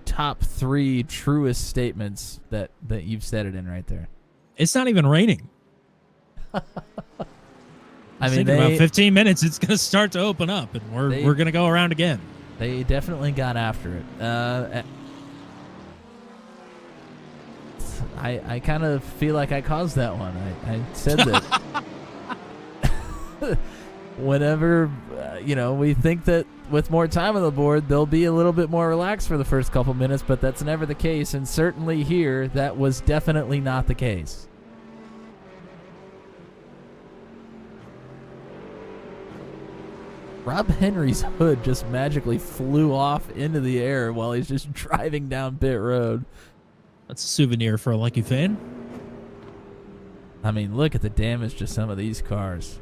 top 3 truest statements that you've said it in right there. It's not even raining. I mean, about 15 minutes, it's going to start to open up, and we're going to go around again. They definitely got after it. I kind of feel like I caused that one. I said that whenever we think that with more time on the board, they'll be a little bit more relaxed for the first couple minutes, but that's never the case, and certainly here, that was definitely not the case. Rob Henry's hood just magically flew off into the air while he's just driving down pit road. That's a souvenir for a lucky fan. I mean, look at the damage to some of these cars.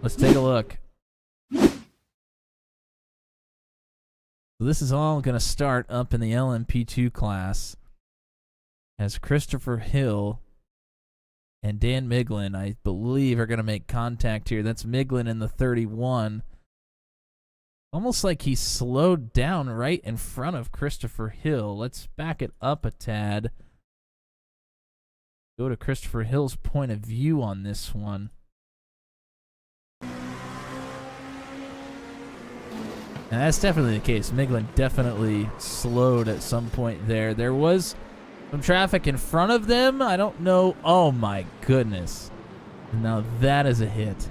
Let's take a look. This is all going to start up in the LMP2 class as Christopher Hill and Dan Miglin, I believe, are going to make contact here. That's Miglin in the 31. Almost like he slowed down right in front of Christopher Hill. Let's back it up a tad. Go to Christopher Hill's point of view on this one. And that's definitely the case. Miglin definitely slowed at some point there. There was some traffic in front of them. I don't know. Oh, my goodness. Now that is a hit.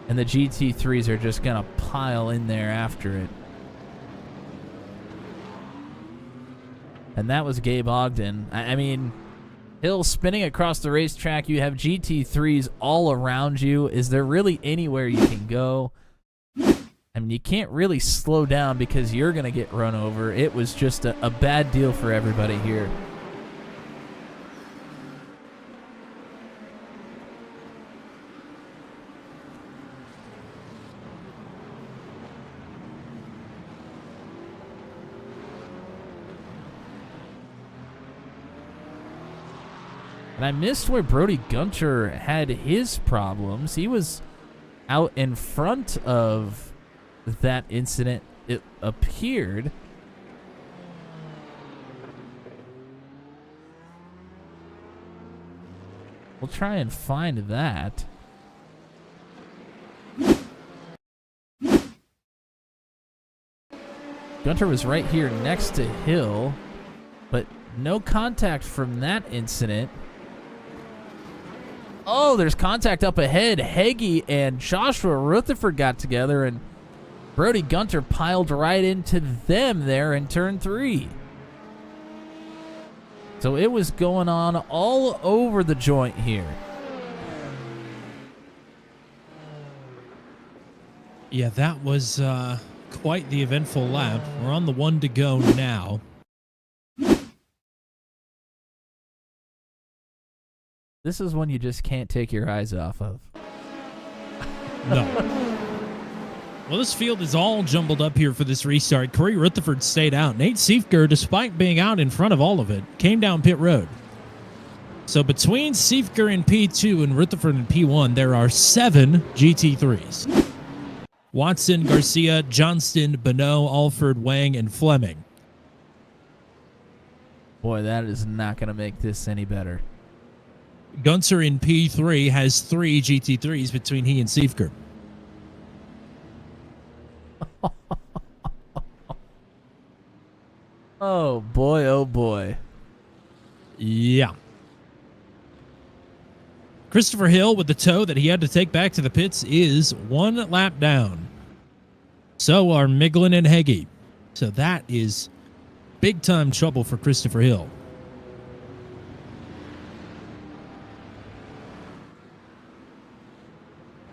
And the GT3s are just going to pile in there after it. And that was Gabe Ogden. I mean, Hill spinning across the racetrack. You have GT3s all around you. Is there really anywhere you can go? I mean, you can't really slow down because you're going to get run over. It was just a bad deal for everybody here. And I missed where Brody Gunter had his problems. He was out in front of that incident, it appeared. We'll try and find that. Gunter was right here next to Hill, but no contact from that incident. Oh, there's contact up ahead. Heggie and Joshua Rutherford got together, and Brody Gunter piled right into them there in turn 3. So it was going on all over the joint here. Yeah, that was quite the eventful lap. We're on the 1 to go now. This is one you just can't take your eyes off of. No. Well, this field is all jumbled up here for this restart. Corey Rutherford stayed out. Nate Siefker, despite being out in front of all of it, came down pit road. So between Siefker in P2 and Rutherford in P1, there are 7 GT3s. Watson, Garcia, Johnston, Bonneau, Alford, Wang, and Fleming. Boy, that is not going to make this any better. Gunter in P3 has 3 GT3s between he and Siefker. Oh, boy, oh, boy. Yeah. Christopher Hill, with the tow that he had to take back to the pits, is 1 lap down. So are Miglin and Heggie. So that is big-time trouble for Christopher Hill.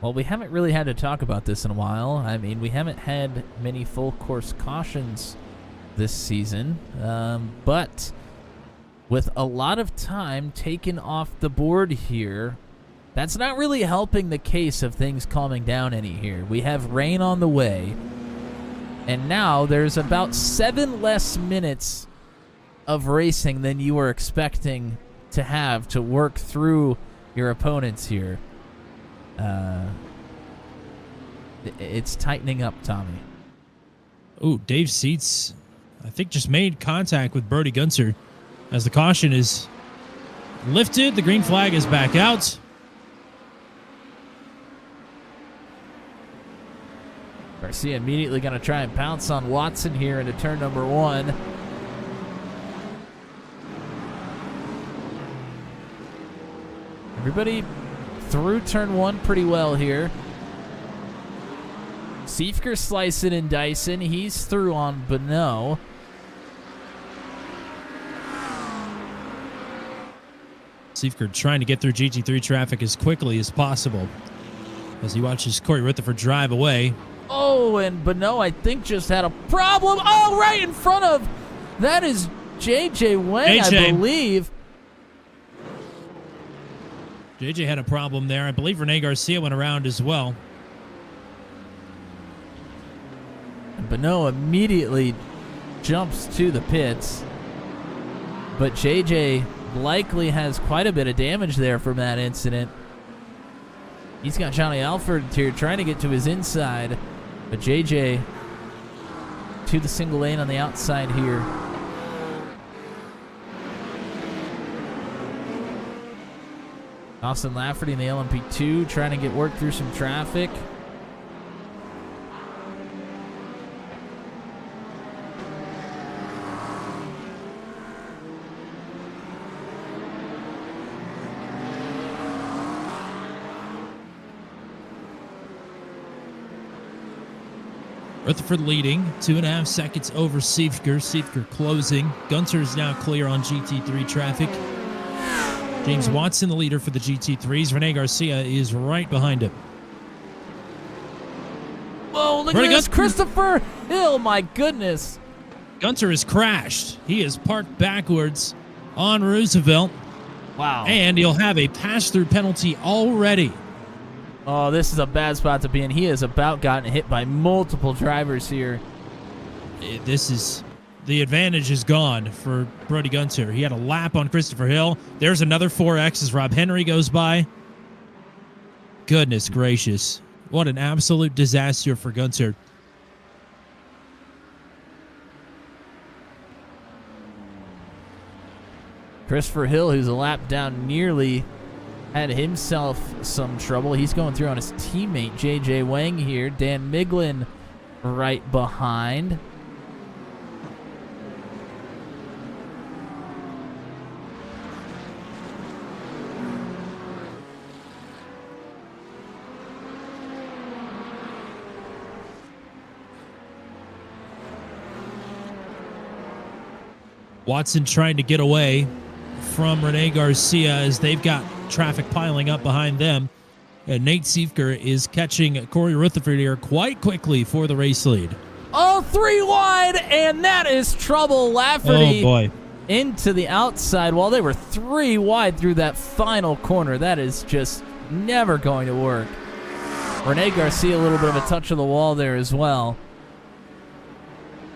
Well, we haven't really had to talk about this in a while. I mean, we haven't had many full-course cautions this season, but with a lot of time taken off the board here, that's not really helping the case of things calming down any here. We have rain on the way, and now there's about 7 less minutes of racing than you were expecting to have to work through your opponents here. It's tightening up, Tommy. Ooh, Dave Seats, I think, just made contact with Brody Gunter as the caution is lifted. The green flag is back out. Garcia immediately going to try and pounce on Watson here into turn number 1. Everybody through turn 1 pretty well here. Siefker slicing and dicing. He's through on Bonneau. Siefker trying to get through GT3 traffic as quickly as possible as he watches Corey Rutherford drive away. Oh, and Bonneau, I think, just had a problem. Oh, right in front of. That is JJ Wang, I believe. JJ had a problem there. I believe Rene Garcia went around as well. And Bonneau immediately jumps to the pits. But JJ likely has quite a bit of damage there from that incident. He's got Johnny Alford here trying to get to his inside. But JJ to the single lane on the outside here. Austin Lafferty in the LMP2 trying to get work through some traffic. Rutherford leading, 2.5 seconds over Siefker. Siefker closing. Gunter is now clear on GT3 traffic. James Watson, the leader for the GT3s. Rene Garcia is right behind him. Whoa, look at this. Christopher Hill, my goodness. Gunter has crashed. He is parked backwards on Roosevelt. Wow. And he'll have a pass-through penalty already. Oh, this is a bad spot to be in. He has about gotten hit by multiple drivers here. This is... The advantage is gone for Brody Gunter. He had a lap on Christopher Hill. There's another 4X as Rob Henry goes by. Goodness gracious. What an absolute disaster for Gunter. Christopher Hill, who's a lap down, nearly had himself some trouble. He's going through on his teammate, J.J. Wang here. Dan Miglin right behind. Watson trying to get away from Rene Garcia as they've got traffic piling up behind them. And Nate Siefker is catching Corey Rutherford here quite quickly for the race lead. Oh, 3 wide, and that is trouble. Lafferty Oh, boy. into the outside while they were 3 wide through that final corner. That is just never going to work. Rene Garcia, a little bit of a touch of the wall there as well.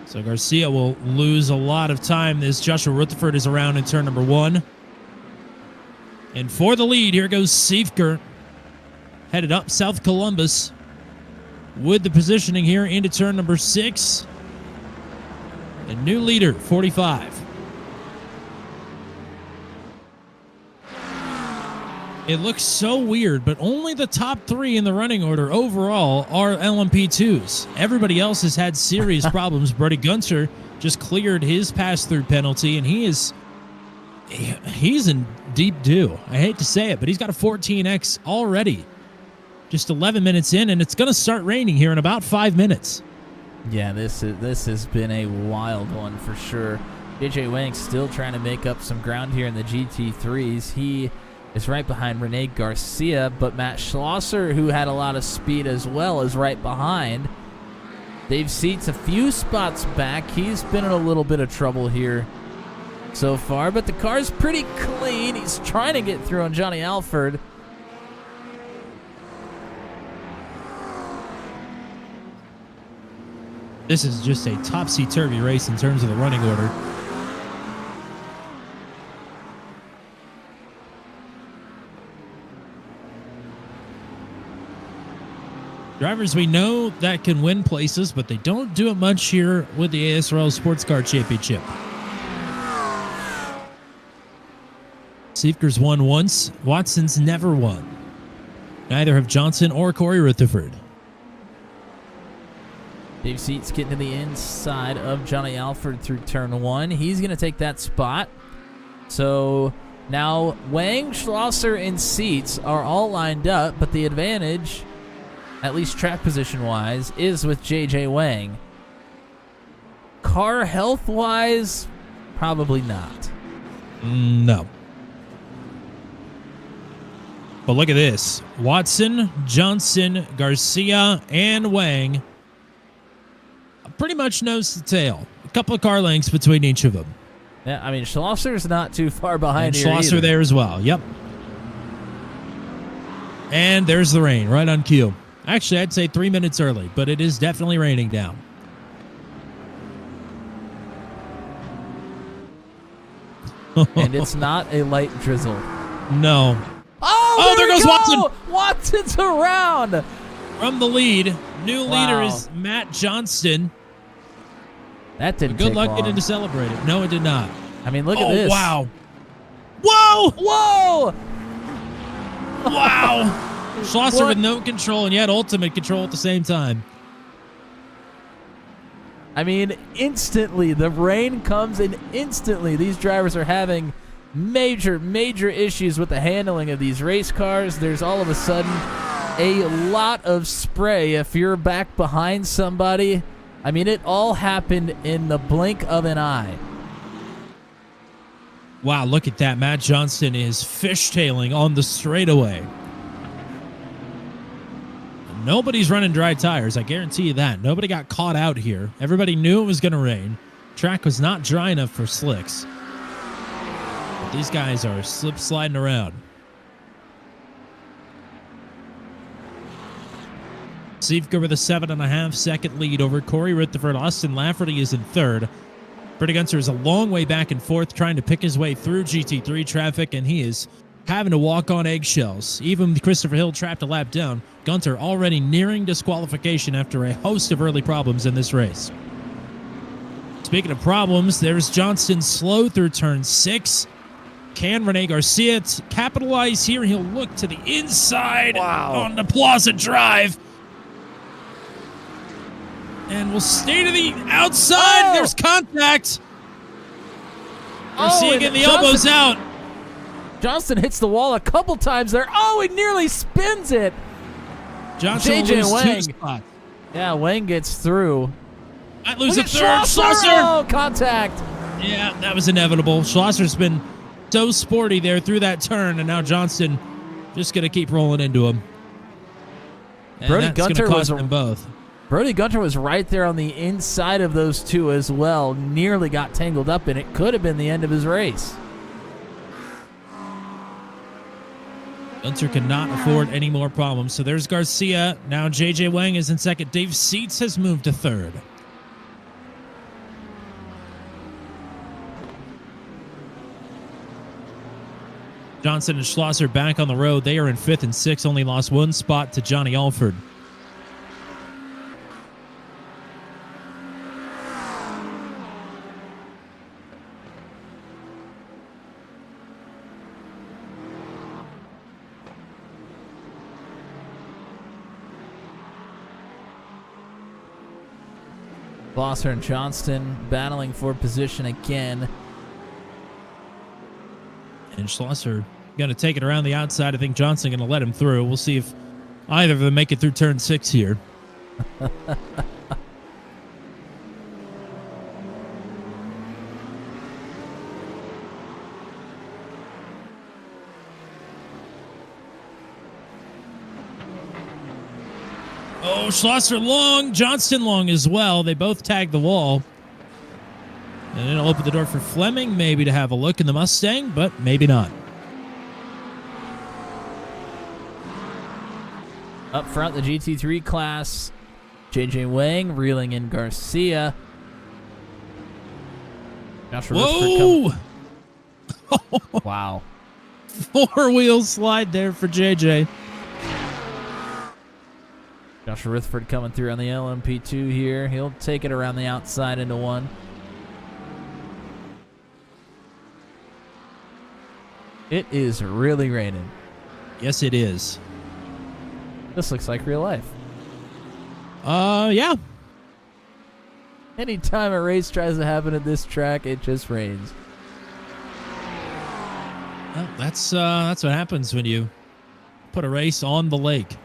So Garcia will lose a lot of time as Joshua Rutherford is around in turn number 1. And for the lead, here goes Siefker. Headed up South Columbus with the positioning here into turn number 6. A new leader, 45. It looks so weird, but only the top 3 in the running order overall are LMP2s. Everybody else has had serious problems. Brody Gunter just cleared his pass-through penalty, and he's in deep doo. I hate to say it, but he's got a 14X already. Just 11 minutes in, and it's going to start raining here in about 5 minutes. Yeah, this has been a wild one for sure. JJ Wang still trying to make up some ground here in the GT3s. He is right behind Rene Garcia, but Matt Schlosser, who had a lot of speed as well, is right behind. Dave Seats a few spots back. He's been in a little bit of trouble here so far, but the car's pretty clean. He's trying to get through on Johnny Alford. This is just a topsy-turvy race in terms of the running order. Drivers we know that can win places, but they don't do it much here with the ASRL Sports Car Championship. Siefker's won once. Watson's never won. Neither have Johnson or Corey Rutherford. Dave Seats getting to the inside of Johnny Alford through turn 1. He's going to take that spot. So now Wang, Schlosser, and Seats are all lined up, but the advantage, at least track position-wise, is with J.J. Wang. Car health-wise, probably not. No. But look at this. Watson, Johnson, Garcia, and Wang pretty much nose to tail. A couple of car lengths between each of them. Yeah, I mean, Schlosser's not too far behind and here Schlosser either. there as well. Yep. And there's the rain right on cue. Actually, I'd say 3 minutes early, but it is definitely raining down. And it's not a light drizzle. No. Oh, there goes Watson. Watson's around. From the lead, new leader Wow. is Matt Johnston. That didn't Good take luck long. getting to celebrate it. No, it did not. I mean, look at this. Wow. Whoa! Whoa! Wow. Schlosser What? with no control and yet ultimate control at the same time. I mean, instantly, the rain comes and instantly these drivers are having major issues with the handling of these race cars. There's all of a sudden a lot of spray if you're back behind somebody. I mean, it all happened in the blink of an eye. Wow, look at that. Matt Johnston is fishtailing on the straightaway. Nobody's running dry tires, I guarantee you that. Nobody got caught out here. Everybody knew it was going to rain. Track was not dry enough for slicks. But these guys are slip-sliding around. Siefker with a 7.5-second lead over Corey Rutherford. Austin Lafferty is in third. Brady Gunter is a long way back and forth trying to pick his way through GT3 traffic, and he is having to walk on eggshells. Even Christopher Hill trapped a lap down. Gunter already nearing disqualification after a host of early problems in this race. Speaking of problems, there's Johnston slow through turn 6. Can Rene Garcia capitalize here? He'll look to the inside on the Plaza Drive. And we'll stay to the outside. There's contact. Garcia getting the elbows out. Johnston hits the wall a couple times there. Oh, he nearly spins it. Johnson JJ loses 2 Wang. spots. Yeah, Wang gets through. Might lose a Look at third. Schlosser. Oh, contact. Yeah, that was inevitable. Schlosser's been so sporty there through that turn, and now Johnston just going to keep rolling into him. And Brody that's Gunter gonna cost was them both. Brody Gunter was right there on the inside of those two as well. Nearly got tangled up in it. Could have been the end of his race. Gunter cannot afford any more problems. So there's Garcia. Now J.J. Wang is in second. Dave Seats has moved to third. Johnson and Schlosser back on the road. They are in 5th and 6th. Only lost 1 spot to Johnny Alford. Schlosser and Johnston battling for position again. And Schlosser going to take it around the outside. I think Johnson going to let him through. We'll see if either of them make it through turn 6 here. Oh, Schlosser long, Johnston long as well. They both tagged the wall. And it'll open the door for Fleming maybe to have a look in the Mustang, but maybe not. Up front, the GT3 class. J.J. Wang reeling in Garcia. Whoa! Wow. 4-wheel slide there for JJ. Joshua Rutherford coming through on the LMP2 here. He'll take it around the outside into 1. It is really raining. Yes, it is. This looks like real life. Yeah. Anytime a race tries to happen at this track, it just rains. Well, that's what happens when you put a race on the lake.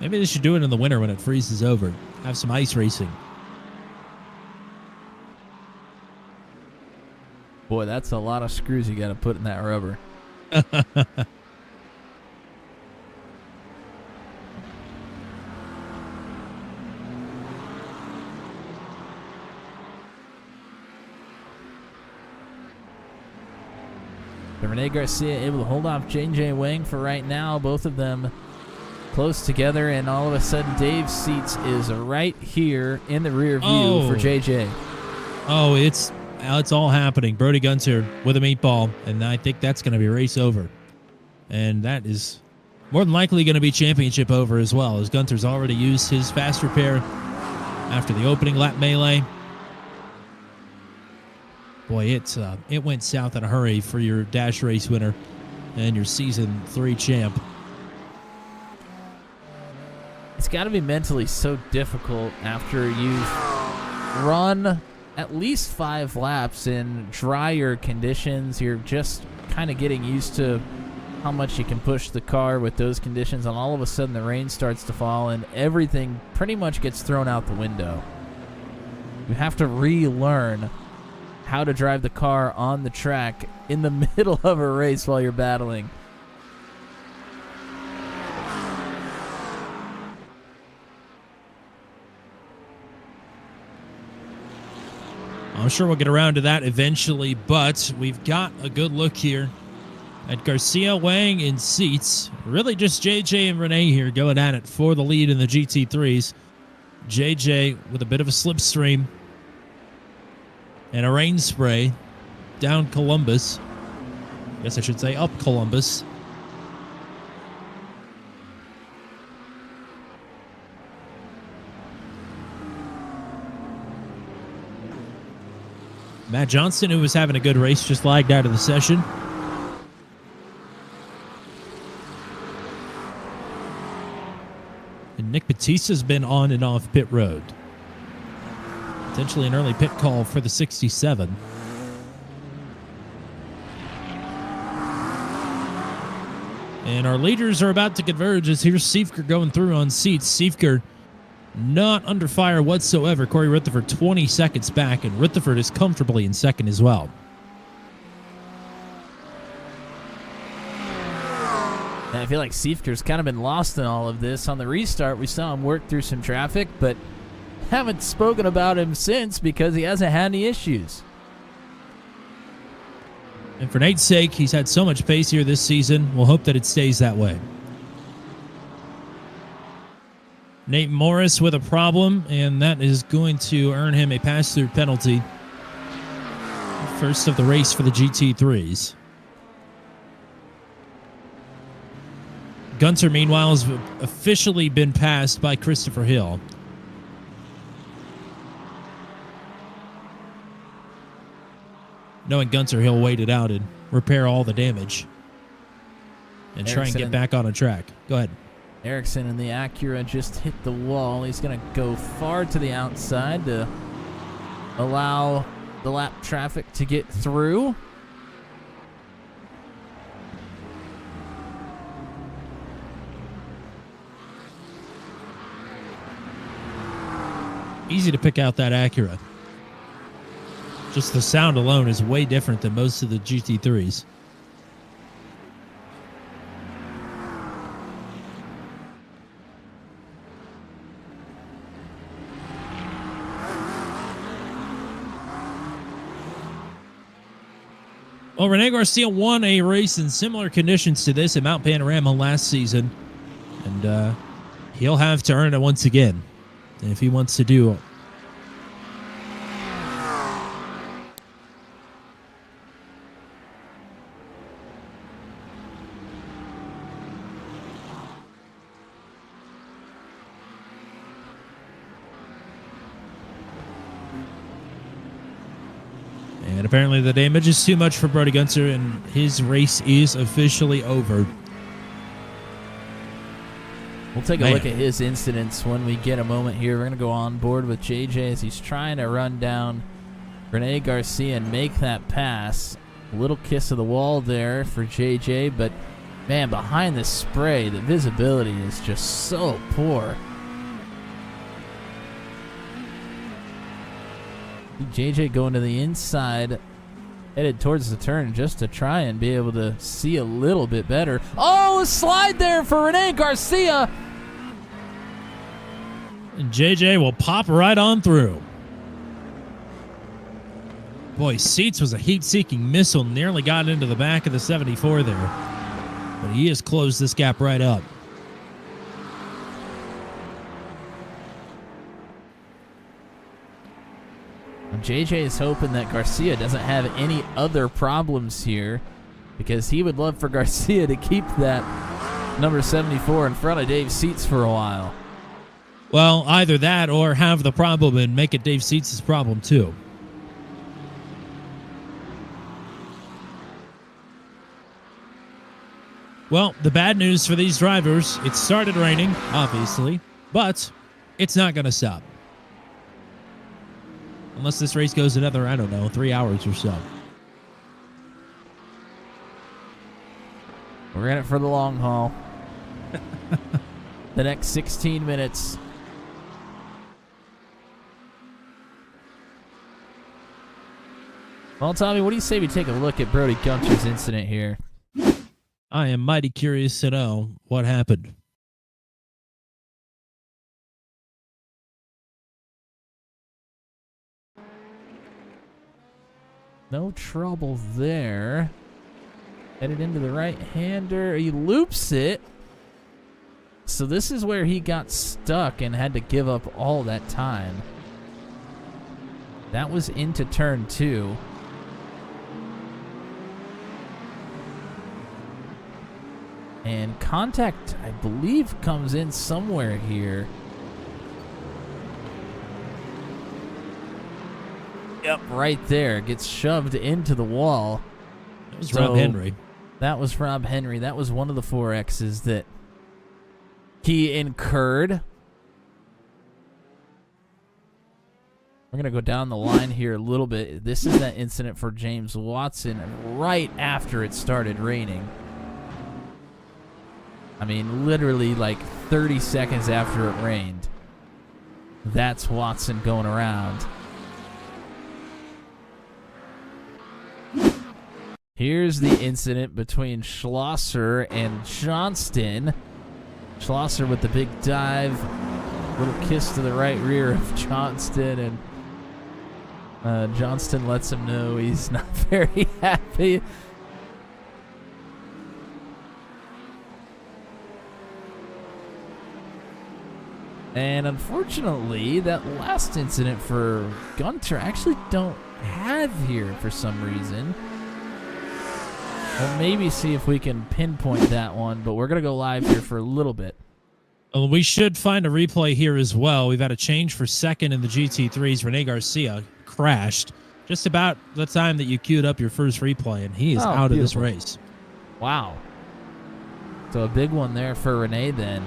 Maybe they should do it in the winter when it freezes over. Have some ice racing. Boy, that's a lot of screws you got to put in that rubber. Rene Garcia able to hold off J.J. Wang for right now. Both of them close together, and all of a sudden Dave's seats is right here in the rear view for J.J. Oh, it's all happening. Brody Gunter with a meatball, and I think that's going to be race over. And that is more than likely going to be championship over as well, as Gunter's already used his fast repair after the opening lap melee. Boy, it went south in a hurry for your Dash Race winner and your Season 3 champ. It's got to be mentally so difficult after you've run at least 5 laps in drier conditions. You're just kind of getting used to how much you can push the car with those conditions, and all of a sudden the rain starts to fall and everything pretty much gets thrown out the window. You have to relearn how to drive the car on the track in the middle of a race while you're battling. I'm sure we'll get around to that eventually, but we've got a good look here at Garcia, Wang, in seats. Really just JJ and Rene here going at it for the lead in the GT3s. JJ with a bit of a slipstream and a rain spray. down Columbus. I guess I should say up Columbus. Matt Johnston, who was having a good race, just lagged out of the session. And Nick Batista's been on and off pit road. Potentially an early pit call for the 67. And our leaders are about to converge as here's Siefker going through on seats. Siefker not under fire whatsoever. Corey Rutherford 20 seconds back, and Rutherford is comfortably in second as well. And I feel like Siefker's kind of been lost in all of this. On the restart, we saw him work through some traffic, but haven't spoken about him since because he hasn't had any issues. And for Nate's sake, he's had so much pace here this season. We'll hope that it stays that way. Nate Morris with a problem, and that is going to earn him a pass-through penalty. First of the race for the GT3s. Gunter, meanwhile, has officially been passed by Christopher Hill. Knowing Gunter, he'll wait it out and repair all the damage and try and get back on a track. Go ahead. Ericsson and the Acura just hit the wall. He's going to go far to the outside to allow the lap traffic to get through. Easy to pick out that Acura. Just the sound alone is way different than most of the GT3s. Well, Rene Garcia won a race in similar conditions to this at Mount Panorama last season, and he'll have to earn it once again if he wants to do. And apparently the damage is too much for Brody Gunter, and his race is officially over. We'll take a look at his incidents when we get a moment here. We're going to go on board with JJ as he's trying to run down Rene Garcia and make that pass. A little kiss of the wall there for JJ, but man, behind the spray, the visibility is just so poor. JJ going to the inside, headed towards the turn just to try and be able to see a little bit better. Oh, a slide there for Rene Garcia. And JJ will pop right on through. Boy, Seats was a heat-seeking missile. Nearly got into the back of the 74 there. But he has closed this gap right up. JJ is hoping that Garcia doesn't have any other problems here, because he would love for Garcia to keep that number 74 in front of Dave Seats for a while. Well, either that or have the problem and make it Dave Seats' problem too. Well, the bad news for these drivers, it started raining, obviously, but it's not going to stop. Unless this race goes another, I don't know, 3 hours or so. We're in it for the long haul. The next 16 minutes. Well, Tommy, what do you say we take a look at Brody Gunter's incident here? I am mighty curious to know what happened. No trouble there. Headed into the right-hander. He loops it. So this is where he got stuck and had to give up all that time. That was into turn 2. And contact, I believe, comes in somewhere here. Yep, right there. Gets shoved into the wall. That was Rob Henry. That was Rob Henry. That was one of the 4Xs that he incurred. We're going to go down the line here a little bit. This is that incident for James Watson right after it started raining. I mean, literally like 30 seconds after it rained. That's Watson going around. Here's the incident between Schlosser and Johnston. Schlosser with the big dive. Little kiss to the right rear of Johnston, and Johnston lets him know he's not very happy. And unfortunately, that last incident for Gunter I actually don't have here for some reason. We'll maybe see if we can pinpoint that one, but we're going to go live here for a little bit. Well, we should find a replay here as well. We've had a change for second in the GT3s. Rene Garcia crashed just about the time that you queued up your first replay, and he is out of this race. Wow. So a big one there for Rene then.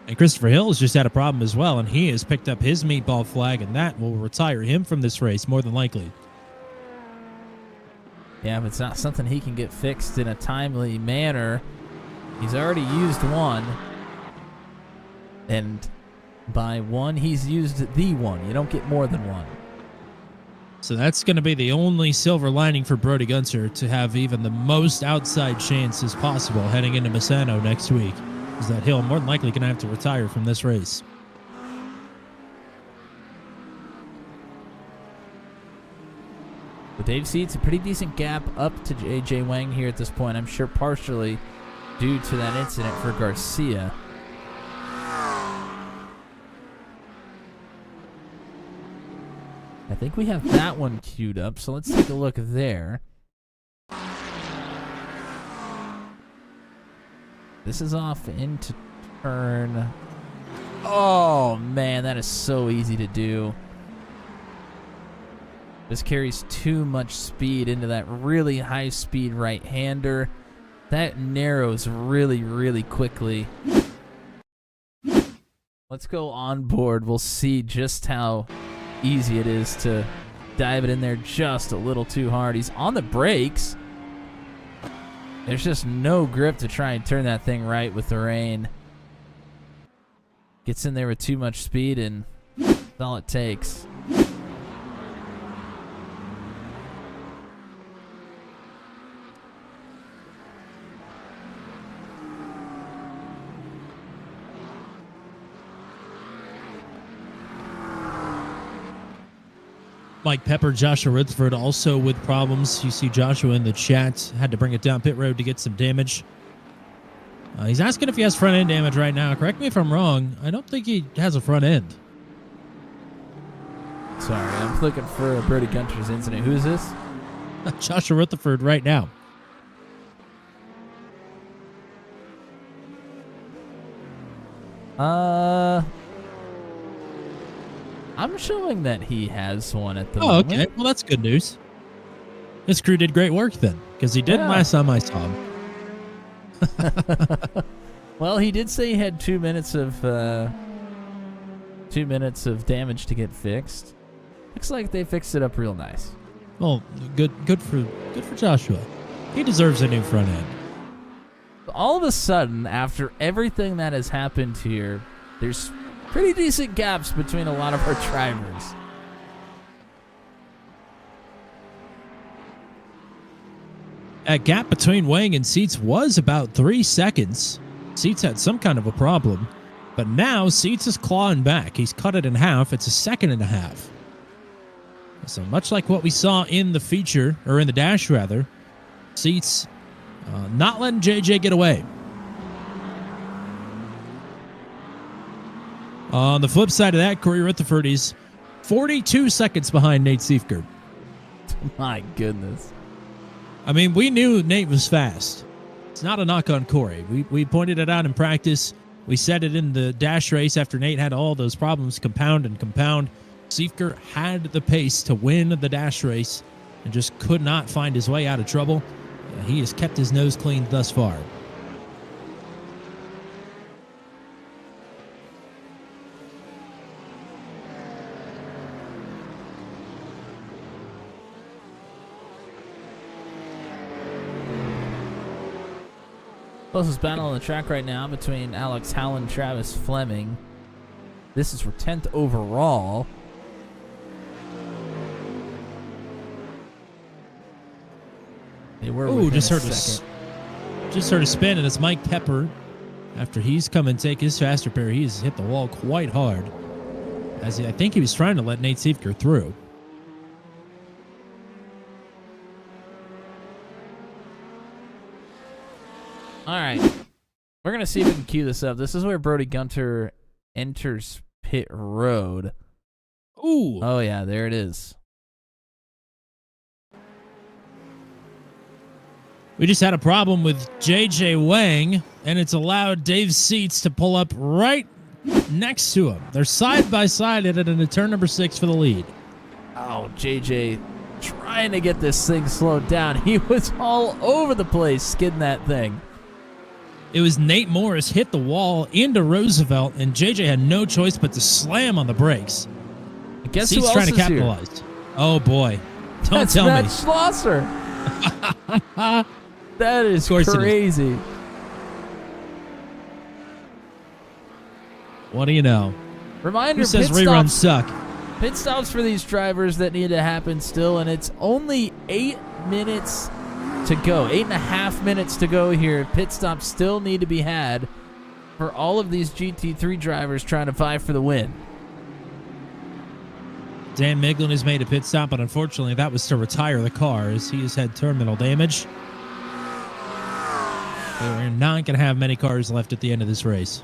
And Christopher Hill has just had a problem as well, and he has picked up his meatball flag, and that will retire him from this race more than likely. Yeah, but it's not something he can get fixed in a timely manner. He's already used one, and by one, he's used the one. You don't get more than one. So that's going to be the only silver lining for Brody Gunter, to have even the most outside chances possible heading into Misano next week, is that Hill more than likely going to have to retire from this race. But Dave Seats, a pretty decent gap up to AJ Wang here at this point. I'm sure partially due to that incident for Garcia. I think we have that one queued up, so let's take a look there. This is off into turn. Oh, man, that is so easy to do. This carries too much speed into that really high-speed right-hander. That narrows really, really quickly. Let's go on board. We'll see just how easy it is to dive it in there just a little too hard. He's on the brakes. There's just no grip to try and turn that thing right with the rain. Gets in there with too much speed, and that's all it takes. Mike Pepper, Joshua Rutherford also with problems. You see Joshua in the chat. Had to bring it down pit road to get some damage. He's asking if he has front end damage right now. Correct me if I'm wrong. I don't think he has a front end. Sorry, I'm looking for Brody Gunter's incident. Who is this? Joshua Rutherford right now. I'm showing that he has one at the moment. Okay. Well, that's good news. His crew did great work then, because he didn't last time I saw him. Well, he did say he had 2 minutes of damage to get fixed. Looks like they fixed it up real nice. Well, good for Joshua. He deserves a new front end. All of a sudden, after everything that has happened here, there's pretty decent gaps between a lot of our drivers. That gap between Wang and Seats was about 3 seconds. Seats had some kind of a problem, but now Seats is clawing back. He's cut it in half. It's a second and a half. So much like what we saw in the feature, or in the dash rather, Seats not letting JJ get away. On the flip side of that, Corey Rutherford is 42 seconds behind Nate Seifgard. My goodness. I mean, we knew Nate was fast. It's not a knock on Corey. We pointed it out in practice. We said it in the dash race after Nate had all those problems compound. Siefker had the pace to win the dash race and just could not find his way out of trouble. He has kept his nose clean thus far. Closest battle on the track right now between Alex Hallen and Travis Fleming. This is for 10th overall. They were just heard a spin, and it's Mike Pepper. After he's come and take his faster pair, he's hit the wall quite hard. I think he was trying to let Nate Siefker through. All right. We're going to see if we can cue this up. This is where Brody Gunter enters pit road. Ooh. Oh, yeah, there it is. We just had a problem with J.J. Wang, and it's allowed Dave Seats to pull up right next to him. They're side by side at into turn number 6 for the lead. Oh, J.J. trying to get this thing slowed down. He was all over the place skidding that thing. It was Nate Morris hit the wall into Roosevelt, and JJ had no choice but to slam on the brakes. I guess Seats who else trying to is capitalize. Here? Oh boy! Don't That's tell Matt me. Schlosser. That is crazy. What do you know? Reminder: Who says pit reruns stops, suck? Pit stops for these drivers that need to happen still, and it's only 8 minutes to go. 8.5 minutes to go here. Pit stops still need to be had for all of these GT3 drivers trying to vie for the win. Dan Miglin has made a pit stop, but unfortunately that was to retire the car as he has had terminal damage. We're not going to have many cars left at the end of this race.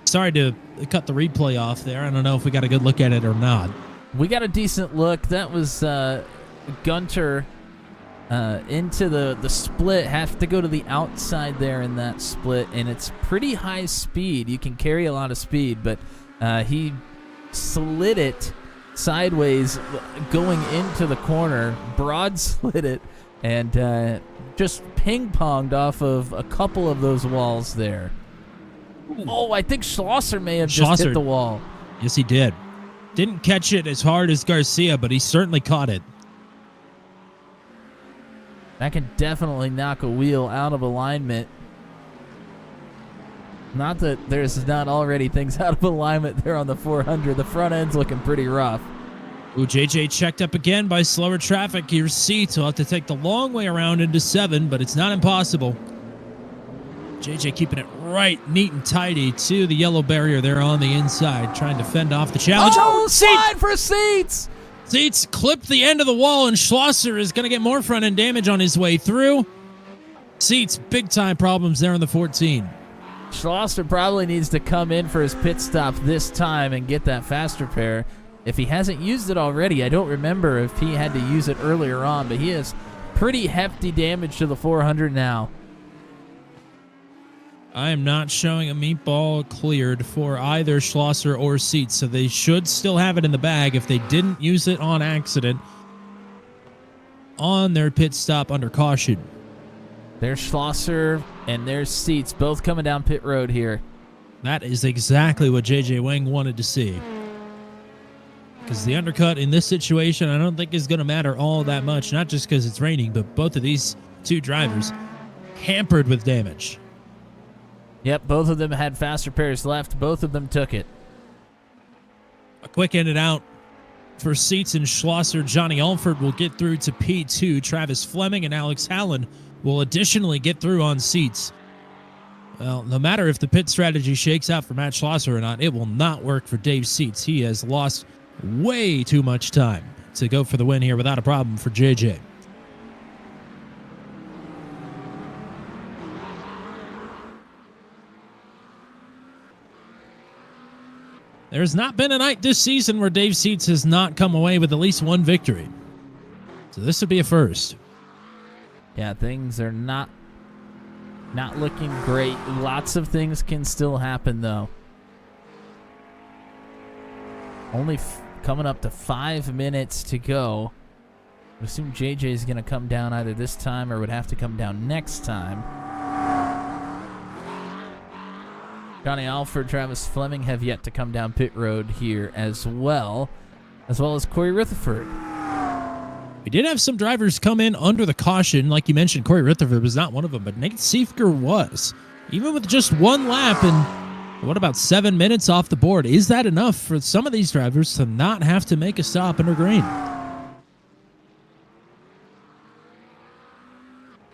Sorry to cut the replay off there. I don't know if we got a good look at it or not. We got a decent look. That was Gunter into the split. Have to go to the outside there in that split, and it's pretty high speed. You can carry a lot of speed, but he slid it sideways going into the corner, broad slid it, and just ping-ponged off of a couple of those walls there. Oh, I think Schlosser may have just hit the wall. Yes, he did. Didn't catch it as hard as Garcia, but he certainly caught it. That can definitely knock a wheel out of alignment. Not that there's not already things out of alignment there on the 400. The front end's looking pretty rough. Ooh, JJ checked up again by slower traffic. Here's Seats. He'll have to take the long way around into 7, but it's not impossible. JJ keeping it right, neat and tidy to the yellow barrier there on the inside, trying to fend off the challenge. Oh, slide for Seats! Seats clipped the end of the wall, and Schlosser is going to get more front-end damage on his way through. Seats, big-time problems there in the 14. Schlosser probably needs to come in for his pit stop this time and get that faster pair. If he hasn't used it already, I don't remember if he had to use it earlier on, but he has pretty hefty damage to the 400 now. I am not showing a meatball cleared for either Schlosser or Seats, so they should still have it in the bag if they didn't use it on accident on their pit stop under caution. There's Schlosser and there's Seats, both coming down pit road here. That is exactly what J.J. Wang wanted to see. Because the undercut in this situation, I don't think is going to matter all that much, not just because it's raining, but both of these two drivers hampered with damage. Yep, both of them had faster pairs left. Both of them took it. A quick in and out for Seats and Schlosser. Johnny Alford will get through to P2. Travis Fleming and Alex Hallen will additionally get through on Seats. Well, no matter if the pit strategy shakes out for Matt Schlosser or not, it will not work for Dave Seats. He has lost way too much time to go for the win here without a problem for JJ. There's not been a night this season where Dave Seats has not come away with at least one victory. So this would be a first. Yeah, things are not looking great. Lots of things can still happen, though. Only coming up to 5 minutes to go. I assume JJ is going to come down either this time or would have to come down next time. Johnny Alford, Travis Fleming have yet to come down pit road here as well as Corey Rutherford. We did have some drivers come in under the caution. Like you mentioned, Corey Rutherford was not one of them, but Nate Siefker was. Even with just one lap and, what, about 7 minutes off the board? Is that enough for some of these drivers to not have to make a stop under green?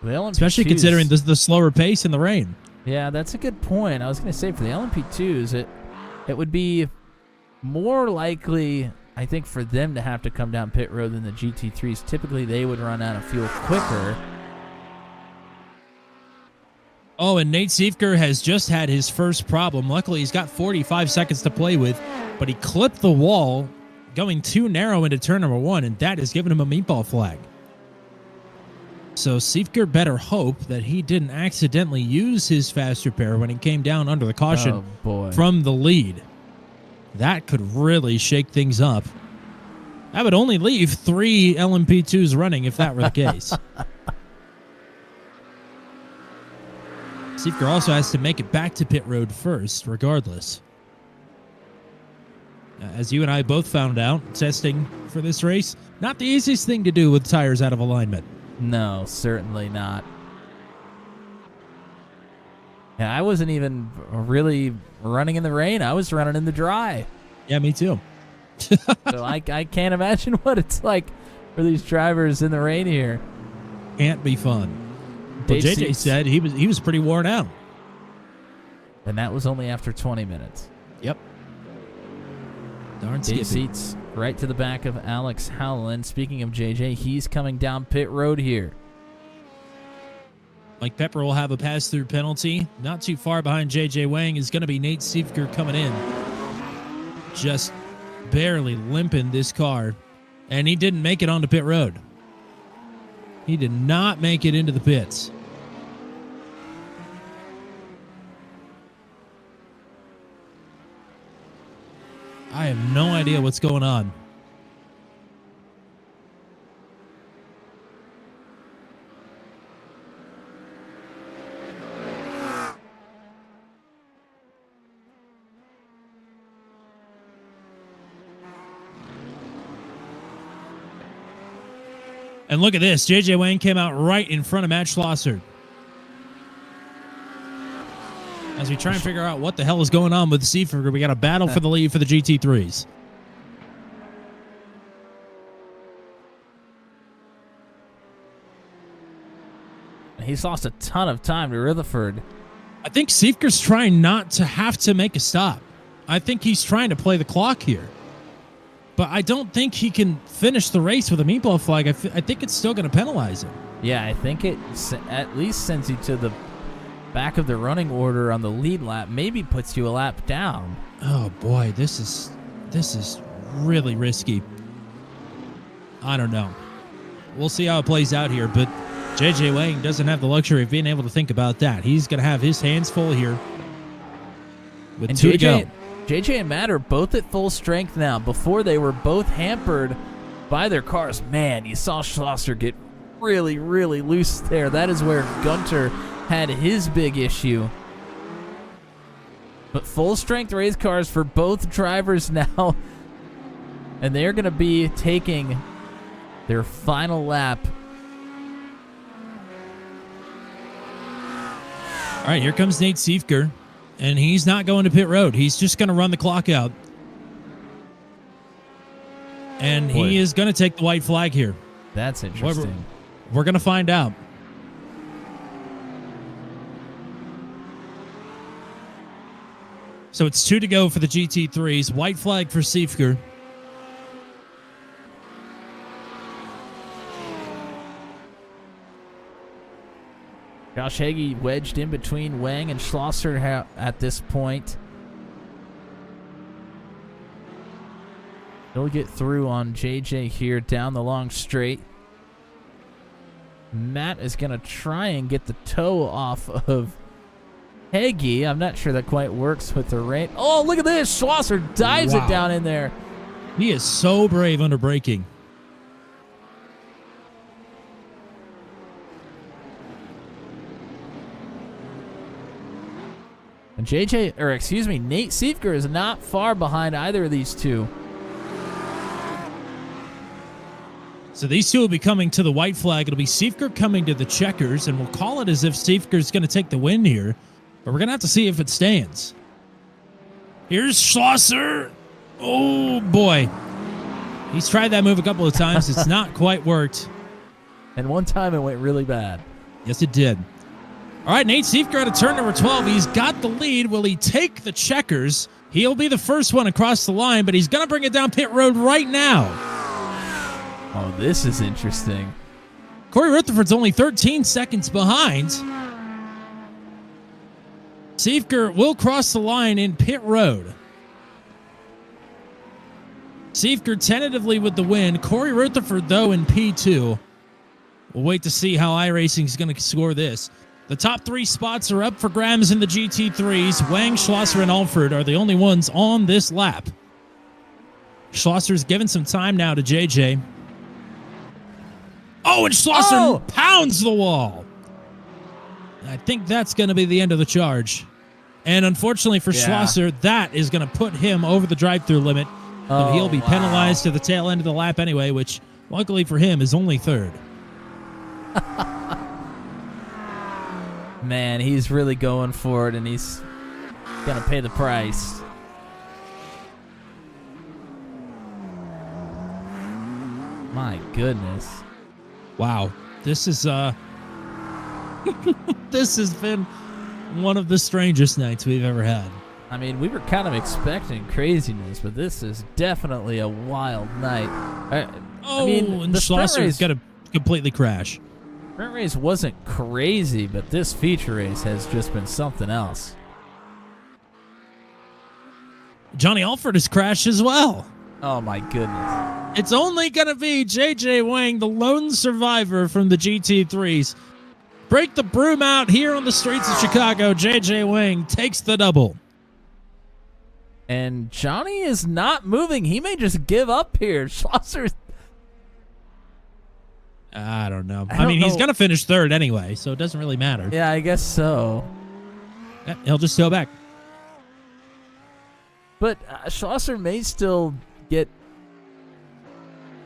Well, especially considering the slower pace in the rain. Yeah, that's a good point. I was going to say, for the LMP2s, it would be more likely, I think, for them to have to come down pit road than the GT3s. Typically, they would run out of fuel quicker. Oh, and Nate Siefker has just had his first problem. Luckily, he's got 45 seconds to play with, but he clipped the wall going too narrow into turn number 1, and that has given him a meatball flag. So Siefker better hope that he didn't accidentally use his fast repair when he came down under the caution from the lead. That could really shake things up. That would only leave 3 LMP2s running if that were the case. Siefker also has to make it back to pit road first, regardless. As you and I both found out, testing for this race, not the easiest thing to do with tires out of alignment. No, certainly not. Yeah, I wasn't even really running in the rain. I was running in the dry. Yeah, me too. So I can't imagine what it's like for these drivers in the rain here. Can't be fun. Well, JJ said he was pretty worn out. And that was only after 20 minutes. Yep. Darn Dave seats right to the back of Alex Howland. Speaking of JJ, he's coming down pit road here. Mike Pepper will have a pass-through penalty. Not too far behind JJ Wang is going to be Nate Siefker coming in. Just barely limping this car. And he didn't make it onto pit road. He did not make it into the pits. I have no idea what's going on. And look at this. JJ Wang came out right in front of Matt Schlosser. As we try and figure out what the hell is going on with Siefker, we got a battle for the lead for the GT3s. He's lost a ton of time to Rutherford. I think Siefker's trying not to have to make a stop. I think he's trying to play the clock here. But I don't think he can finish the race with a meatball flag. I think it's still going to penalize him. Yeah, I think it at least sends you to the back of the running order on the lead lap. Maybe puts you a lap down. Oh boy, this is really risky. I don't know. We'll see how it plays out here, but JJ Wang doesn't have the luxury of being able to think about that. He's going to have his hands full here with and 2 to go. JJ and Matt are both at full strength now. Before, they were both hampered by their cars. Man, you saw Schlosser get really, really loose there. That is where Gunter had his big issue. But full strength race cars for both drivers now. And they're going to be taking their final lap. All right, here comes Nate Siefker. And he's not going to pit road. He's just going to run the clock out. And he is going to take the white flag here. That's interesting. We're going to find out. So it's 2 to go for the GT3s. White flag for Siefker. Josh Hagee wedged in between Wang and Schlosser at this point. He'll get through on JJ here down the long straight. Matt is going to try and get the toe off of Heggie. I'm not sure that quite works with the rain. Oh, look at this. Schlosser dives it down in there. He is so brave under braking. And Nate Siefker is not far behind either of these two. So these two will be coming to the white flag. It'll be Siefker coming to the checkers, and we'll call it as if Siefker's going to take the win here. But we're going to have to see if it stands. Here's Schlosser. Oh, boy. He's tried that move a couple of times. It's not quite worked. And one time it went really bad. Yes, it did. All right, Nate Siefker at turn number 12. He's got the lead. Will he take the checkers? He'll be the first one across the line, but he's going to bring it down pit road right now. Oh, this is interesting. Corey Rutherford's only 13 seconds behind. Siefker will cross the line in pit road. Siefker tentatively with the win. Corey Rutherford, though, in P2. We'll wait to see how iRacing is going to score this. The top three spots are up for grabs in the GT3s. Wang, Schlosser, and Alford are the only ones on this lap. Schlosser's given some time now to JJ. Oh, and Schlosser pounds the wall. I think that's going to be the end of the charge. And unfortunately for Schlosser, that is going to put him over the drive-through limit. So he'll be penalized to the tail end of the lap anyway, which luckily for him is only third. Man, he's really going for it, and he's going to pay the price. My goodness. Wow. This is this has been one of the strangest nights we've ever had. I mean, we were kind of expecting craziness, but this is definitely a wild night. I mean, and the Schlosser's got to completely crash. Sprint race wasn't crazy, but this feature race has just been something else. Johnny Alford has crashed as well. Oh, my goodness. It's only going to be JJ Wang, the lone survivor from the GT3s. Break the broom out here on the streets of Chicago. JJ Wang takes the double. And Johnny is not moving. He may just give up here. Schlosser. I don't know. I mean, he's going to finish third anyway, so it doesn't really matter. Yeah, I guess so. Yeah, he'll just go back. But Schlosser may still get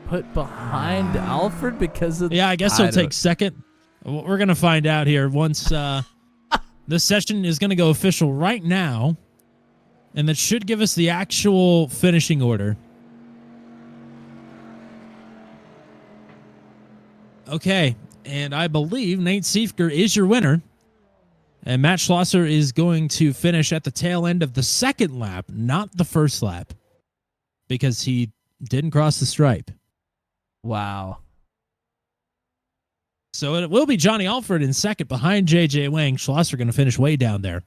put behind Alfred because of... Yeah, I guess he'll take second. We're going to find out here once this session is going to go official right now. And that should give us the actual finishing order. Okay, and I believe Nate Siefker is your winner. And Matt Schlosser is going to finish at the tail end of the second lap, not the first lap, because he didn't cross the stripe. Wow. So it will be Johnny Alford in second behind JJ Wang. Schlosser going to finish way down there.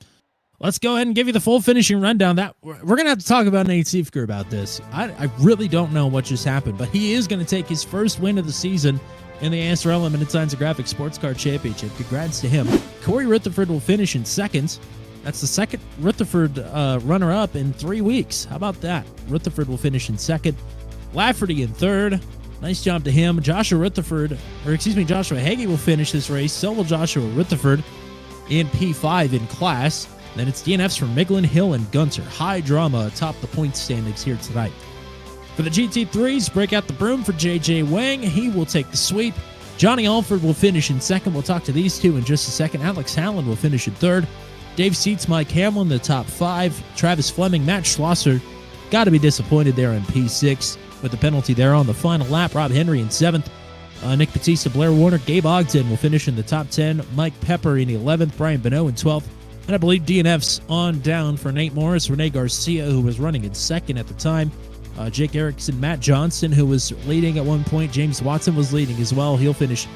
Let's go ahead and give you the full finishing rundown. That we're going to have to talk about Nate Siefker about this. I really don't know what just happened, but he is going to take his first win of the season in the ASRL Eminent Signs and Graphics Sports Car Championship. Congrats to him. Corey Rutherford will finish in second. That's the second Rutherford runner-up in 3 weeks. How about that? Rutherford will finish in second. Lafferty in third. Nice job to him. Joshua Hagee will finish this race. So will Joshua Rutherford in P5 in class. Then it's DNFs from Miglin, Hill, and Gunter. High drama atop the point standings here tonight. For the GT3s, break out the broom for JJ Wang. He will take the sweep. Johnny Alford will finish in second. We'll talk to these two in just a second. Alex Hallen will finish in third. Dave Seats, Mike Hamlin, the top five. Travis Fleming, Matt Schlosser. Got to be disappointed there in P6 with the penalty there on the final lap. Rob Henry in seventh. Nick Batista, Blair Warner, Gabe Ogden will finish in the top 10. Mike Pepper in 11th. Brian Bonneau in 12th. And I believe DNF's on down for Nate Morris, Rene Garcia, who was running in second at the time. Jake Erickson, Matt Johnson, who was leading at one point. James Watson was leading as well. He'll finish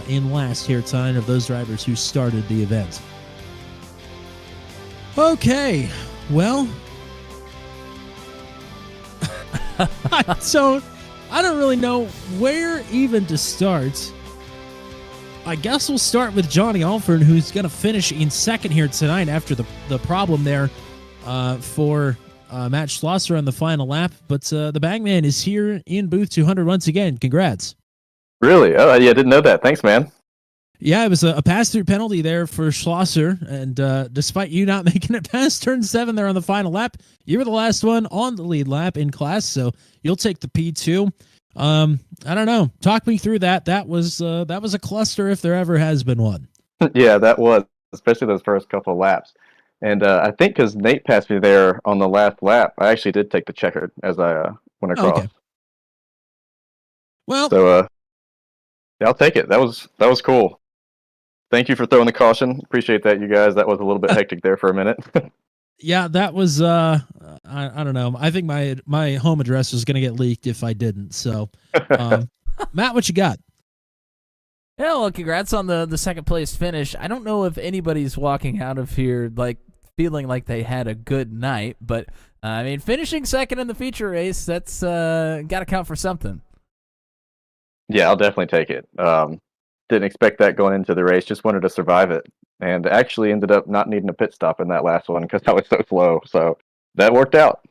in last here tonight of those drivers who started the event. Okay, well, I don't really know where even to start I guess we'll start with Johnny Alford, who's going to finish in second here tonight after the problem there for Matt Schlosser on the final lap. But the Bagman is here in booth 200 once again. Congrats. Really? Oh, yeah, I didn't know that. Thanks, man. Yeah, it was a pass-through penalty there for Schlosser, and despite you not making it past turn 7 there on the final lap, you were the last one on the lead lap in class, so you'll take the P2. I don't know. Talk me through that. That was a cluster if there ever has been one. Yeah, that was, especially those first couple of laps. And I think because Nate passed me there on the last lap, I actually did take the checkered as I went across. Okay. Well, so yeah, I'll take it. That was cool. Thank you for throwing the caution. Appreciate that, you guys. That was a little bit hectic there for a minute. yeah, that was I don't know. I think my home address was going to get leaked if I didn't. So, Matt, what you got? Yeah, well, congrats on the second place finish. I don't know if anybody's walking out of here like feeling like they had a good night, but I mean, finishing second in the feature race, that's got to count for something. Yeah, I'll definitely take it. Didn't expect that going into the race. Just wanted to survive it, and actually ended up not needing a pit stop in that last one because I was so slow. So that worked out.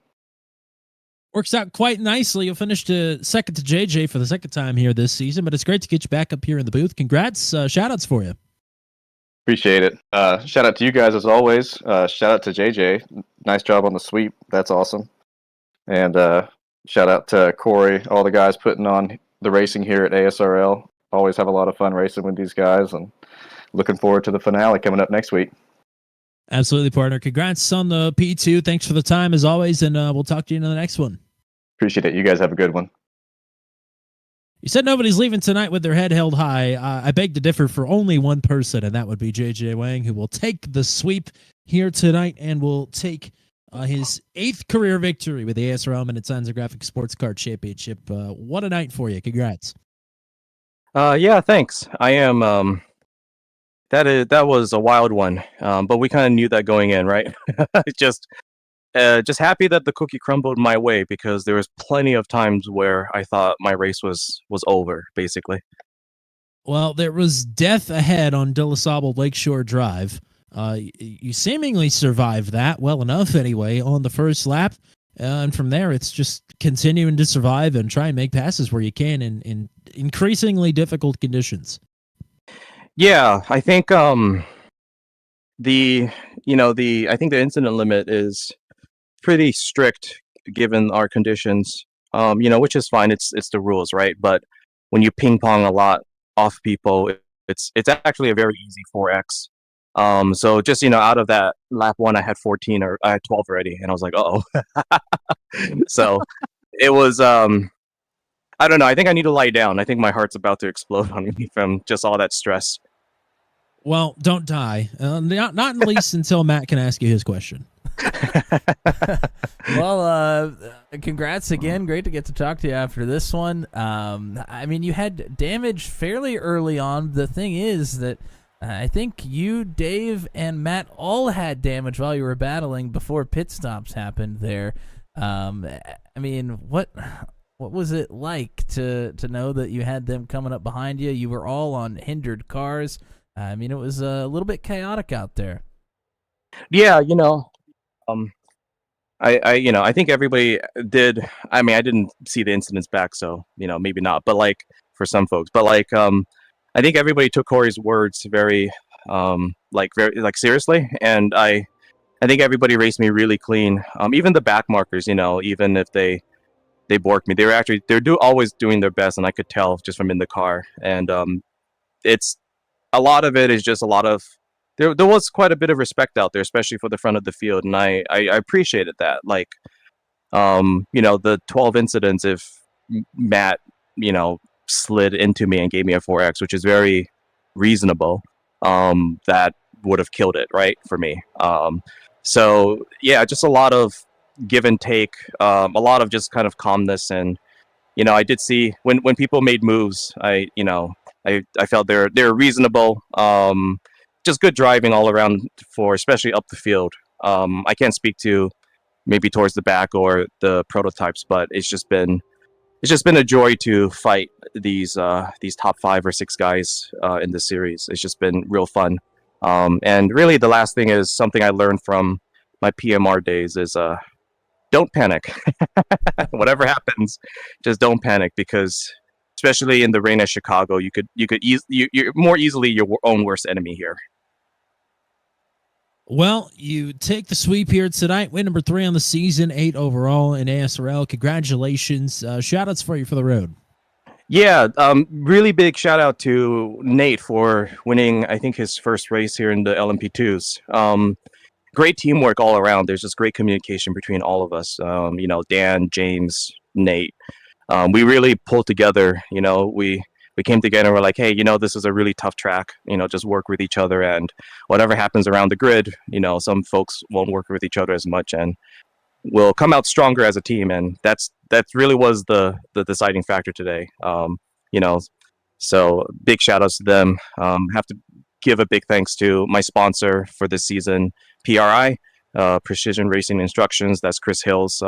Works out quite nicely. You'll finish second to JJ for the second time here this season, but it's great to get you back up here in the booth. Congrats. Shout-outs for you. Appreciate it. Shout out to you guys as always. Shout out to JJ. Nice job on the sweep. That's awesome. And shout out to Corey, all the guys putting on the racing here at ASRL. Always have a lot of fun racing with these guys, and looking forward to the finale coming up next week. Absolutely, partner. Congrats on the P2. Thanks for the time as always, and we'll talk to you in the next one. Appreciate it. You guys have a good one. You said nobody's leaving tonight with their head held high. I beg to differ for only one person, and that would be JJ Wang, who will take the sweep here tonight and will take his 8th career victory with the ASRL Eminent Signs and Graphic Sports Card Championship. What a night for you. Congrats. Yeah, thanks. I am. That was a wild one, but we kind of knew that going in, right? just happy that the cookie crumbled my way, because there was plenty of times where I thought my race was over, basically. Well, there was death ahead on De La Salle Lakeshore Drive. You seemingly survived that well enough, anyway, on the first lap. And from there, it's just continuing to survive and try and make passes where you can in increasingly difficult conditions. Yeah, I think I think the incident limit is pretty strict given our conditions. Which is fine. It's the rules, right? But when you ping pong a lot off people, it's actually a very easy 4x. So just, out of that lap 1, I had 14 or I had 12 already, and I was like, uh-oh. So it was, I don't know. I think I need to lie down. I think my heart's about to explode on me from just all that stress. Well, don't die. Not at least until Matt can ask you his question. Well, congrats again. Great to get to talk to you after this one. I mean, you had damage fairly early on. The thing is that I think you, Dave, and Matt all had damage while you were battling before pit stops happened there. I mean, what was it like to know that you had them coming up behind you? You were all on hindered cars. I mean, it was a little bit chaotic out there. Yeah, I think everybody did. I mean, I didn't see the incidents back, so maybe not. But like for some folks, but like I think everybody took Corey's words very seriously, and I think everybody raced me really clean. Even the back markers, even if they borked me, they're always doing their best, and I could tell just from in the car. And it's a lot of it is just a lot of there was quite a bit of respect out there, especially for the front of the field, and I appreciated that. Like, the 12 incidents, if Matt, slid into me and gave me a 4X, which is very reasonable, that would have killed it, right, for me. So yeah, just a lot of give and take, a lot of just kind of calmness, and I did see when people made moves, I felt they're reasonable. Just good driving all around, for especially up the field. I can't speak to maybe towards the back or the prototypes, but it's just been it's just been a joy to fight these top 5 or 6 guys in the series. It's just been real fun. And really, the last thing is something I learned from my PMR days is don't panic. Whatever happens, just don't panic, because especially in the rain of Chicago, you're more easily your own worst enemy here. Well, you take the sweep here tonight, win number 3 on the season, 8 overall in ASRL. Congratulations. Shout outs for you for the road. Yeah, really big shout out to Nate for winning, I think, his first race here in the LMP2s. Great teamwork all around. There's just great communication between all of us. Dan, James, Nate. We really pulled together. We came together and we're like, hey, this is a really tough track. Just work with each other, and whatever happens around the grid, some folks won't work with each other as much, and we'll come out stronger as a team. And that really was the deciding factor today. So big shout outs to them. Have to give a big thanks to my sponsor for this season, PRI, Precision Racing Instructions. That's Chris Hill's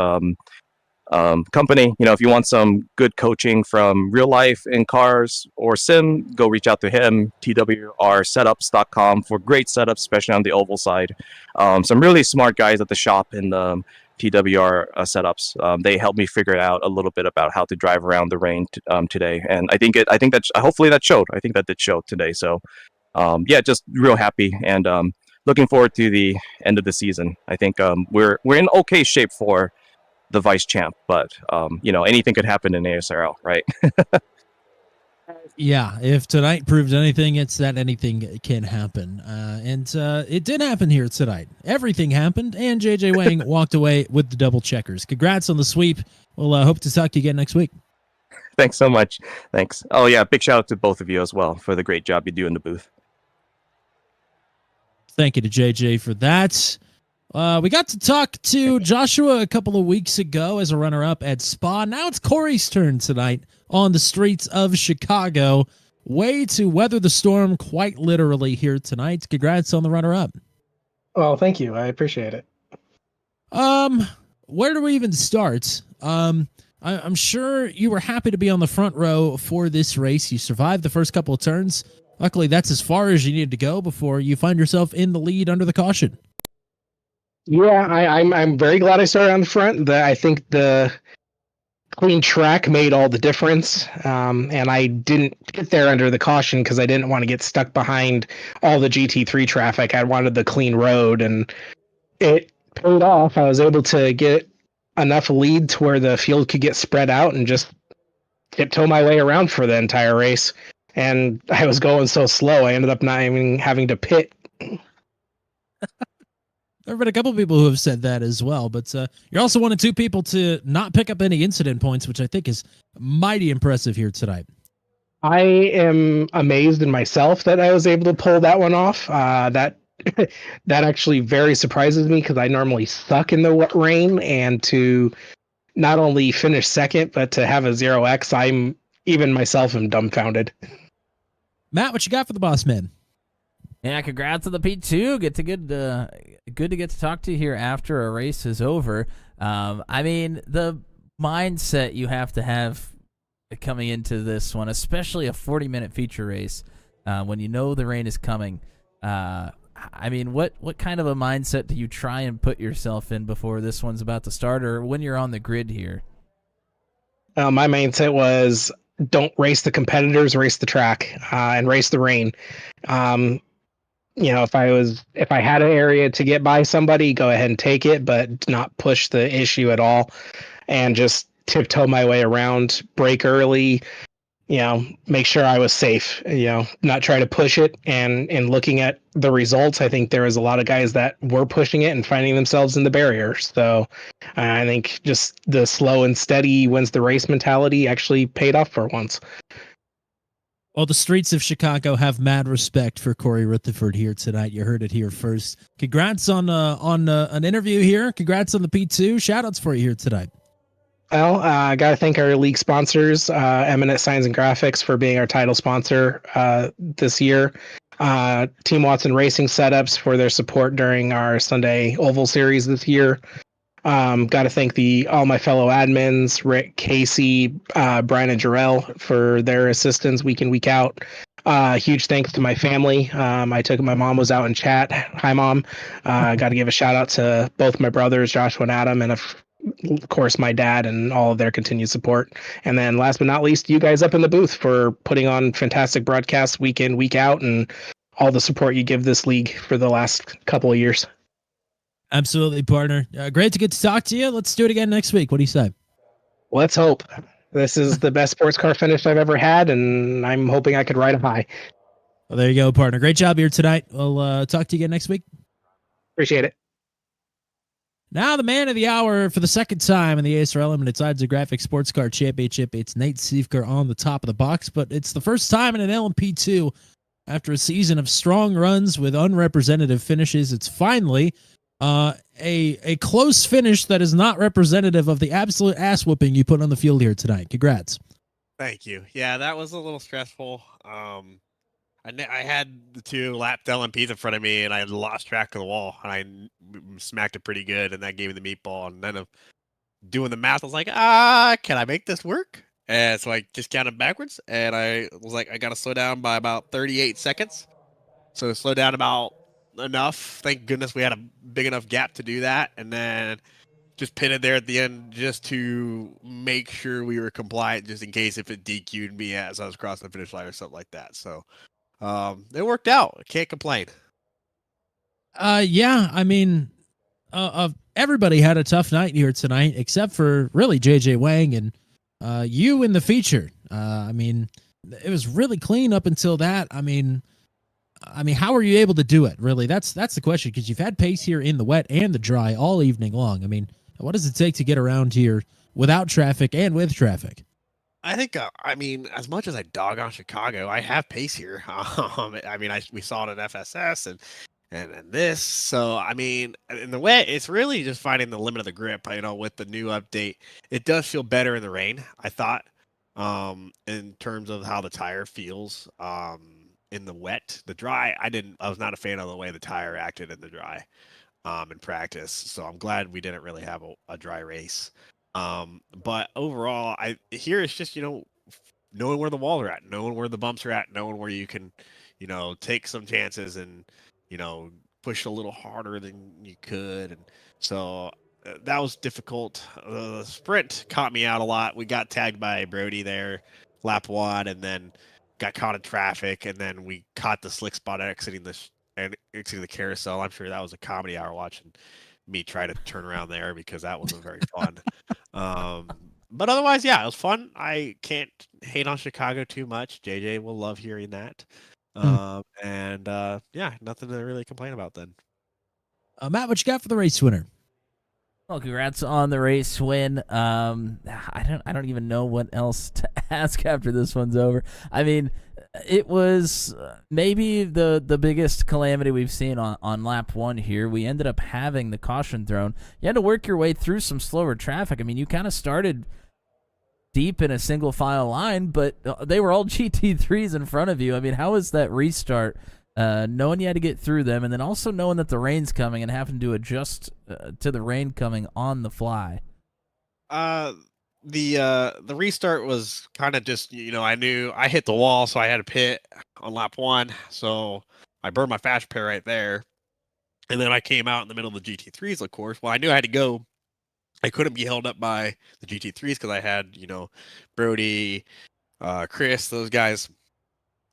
company. If you want some good coaching from real life in cars or sim, go reach out to him. twrsetups.com for great setups, especially on the oval side. Some really smart guys at the shop in the TWR setups. They helped me figure out a little bit about how to drive around the rain today, and I think that hopefully that showed. I think that did show today. So just real happy, and looking forward to the end of the season. I think we're in okay shape for the vice champ, but anything could happen in ASRL, right? Yeah, if tonight proved anything, it's that anything can happen. And it did happen here tonight. Everything happened, and JJ Wang walked away with the double checkers. Congrats on the sweep. We'll hope to talk to you again next week. Thanks so much. Thanks. Oh, yeah, big shout out to both of you as well for the great job you do in the booth. Thank you to JJ for that. We got to talk to Joshua a couple of weeks ago as a runner-up at Spa. Now it's Corey's turn tonight on the streets of Chicago. Way to weather the storm quite literally here tonight. Congrats on the runner-up. Oh, thank you. I appreciate it. Where do we even start? I'm sure you were happy to be on the front row for this race. You survived the first couple of turns. Luckily, that's as far as you needed to go before you find yourself in the lead under the caution. Yeah, I'm very glad I started on the front. I think the clean track made all the difference, and I didn't get there under the caution because I didn't want to get stuck behind all the GT3 traffic. I wanted the clean road, and it paid off. I was able to get enough lead to where the field could get spread out and just tiptoe my way around for the entire race. And I was going so slow, I ended up not even having to pit. There have been a couple of people who have said that as well, but you're also one of 2 people to not pick up any incident points, which I think is mighty impressive here tonight. I am amazed in myself that I was able to pull that one off. That actually very surprises me because I normally suck in the rain, and to not only finish second, but to have a 0x, I'm even myself am dumbfounded. Matt, what you got for the boss man? Yeah, congrats on the P2. Good to get to talk to you here after a race is over. I mean, the mindset you have to have coming into this one, especially a 40-minute feature race, when you know the rain is coming. I mean, what kind of a mindset do you try and put yourself in before this one's about to start, or when you're on the grid here? My mindset was don't race the competitors, race the track, and race the rain. If I had an area to get by somebody, go ahead and take it, but not push the issue at all, and just tiptoe my way around, brake early, make sure I was safe, not try to push it. And in looking at the results, I think there was a lot of guys that were pushing it and finding themselves in the barrier. So I think just the slow and steady wins the race mentality actually paid off for once. Well, the streets of Chicago have mad respect for Corey Rutherford here tonight. You heard it here first. Congrats on an interview here. Congrats on the P2. Shoutouts for you here tonight. Well, I got to thank our league sponsors, Eminent Signs and Graphics, for being our title sponsor this year. Team Watson Racing Setups for their support during our Sunday Oval Series this year. Got to thank all my fellow admins, Rick, Casey, Brian, and Jarrell for their assistance week in, week out. Huge thanks to my family. My mom was out in chat. Hi, Mom. Got to give a shout out to both my brothers, Joshua and Adam, and of course my dad and all of their continued support. And then last but not least, you guys up in the booth for putting on fantastic broadcasts week in, week out, and all the support you give this league for the last couple of years. Absolutely, partner. Great to get to talk to you. Let's do it again next week. What do you say? Let's hope. This is the best sports car finish I've ever had, and I'm hoping I could ride a high. Well, there you go, partner. Great job here tonight. We'll talk to you again next week. Appreciate it. Now, the man of the hour for the second time in the ASRL Eminent Signs and Graphics Sports Car Championship. It's Nate Siefker on the top of the box, but it's the first time in an LMP2 after a season of strong runs with unrepresentative finishes. It's finally a close finish that is not representative of the absolute ass whooping you put on the field here tonight. Congrats. Thank you. Yeah, that was a little stressful. I had the two lapped LMPs in front of me, and I lost track of the wall, and I smacked it pretty good, and that gave me the meatball. And then of doing the math, I was like, can I make this work? And so I just counted backwards, and I was like, I got to slow down by about 38 seconds. So slow down about enough. Thank goodness we had a big enough gap to do that, and then just pitted there at the end just to make sure we were compliant, just in case if it DQ'd me as I was crossing the finish line or something like that. So it worked out. I can't complain. Yeah, I mean, everybody had a tough night here tonight, except for really JJ Wang and you in the feature. I mean, it was really clean up until that. I mean, how were you able to do it? Really, that's the question, because you've had pace here in the wet and the dry all evening long. I mean, what does it take to get around here without traffic and with traffic? I think, as much as I dog on Chicago, I have pace here. We saw it at FSS and this. So, I mean, in the wet, it's really just finding the limit of the grip. With the new update, it does feel better in the rain, I thought, in terms of how the tire feels. In the wet, the dry, I was not a fan of the way the tire acted in the dry, in practice. So I'm glad we didn't really have a dry race. But overall, here it's just, knowing where the walls are at, knowing where the bumps are at, knowing where you can, take some chances and, push a little harder than you could. And so that was difficult. The sprint caught me out a lot. We got tagged by Brody there, lap 1, and then got caught in traffic, and then we caught the slick spot exiting the carousel. I'm sure that was a comedy hour watching me try to turn around there, because that wasn't very fun. But otherwise, yeah, it was fun. I can't hate on Chicago too much. JJ will love hearing that. Yeah, nothing to really complain about then. Matt, what you got for the race winner? Well, congrats on the race win. I don't even know what else to ask after this one's over. I mean, it was maybe the biggest calamity we've seen on lap 1 here. We ended up having the caution thrown. You had to work your way through some slower traffic. I mean, you kind of started deep in a single file line, but they were all GT3s in front of you. I mean, how was that restart? Knowing you had to get through them, and then also knowing that the rain's coming and having to adjust to the rain coming on the fly. The restart was kind of just, I knew I hit the wall, so I had to pit on lap 1. So I burned my fast repair right there. And then I came out in the middle of the GT3s, of course. Well, I knew I had to go. I couldn't be held up by the GT3s because I had, Brody, Chris, those guys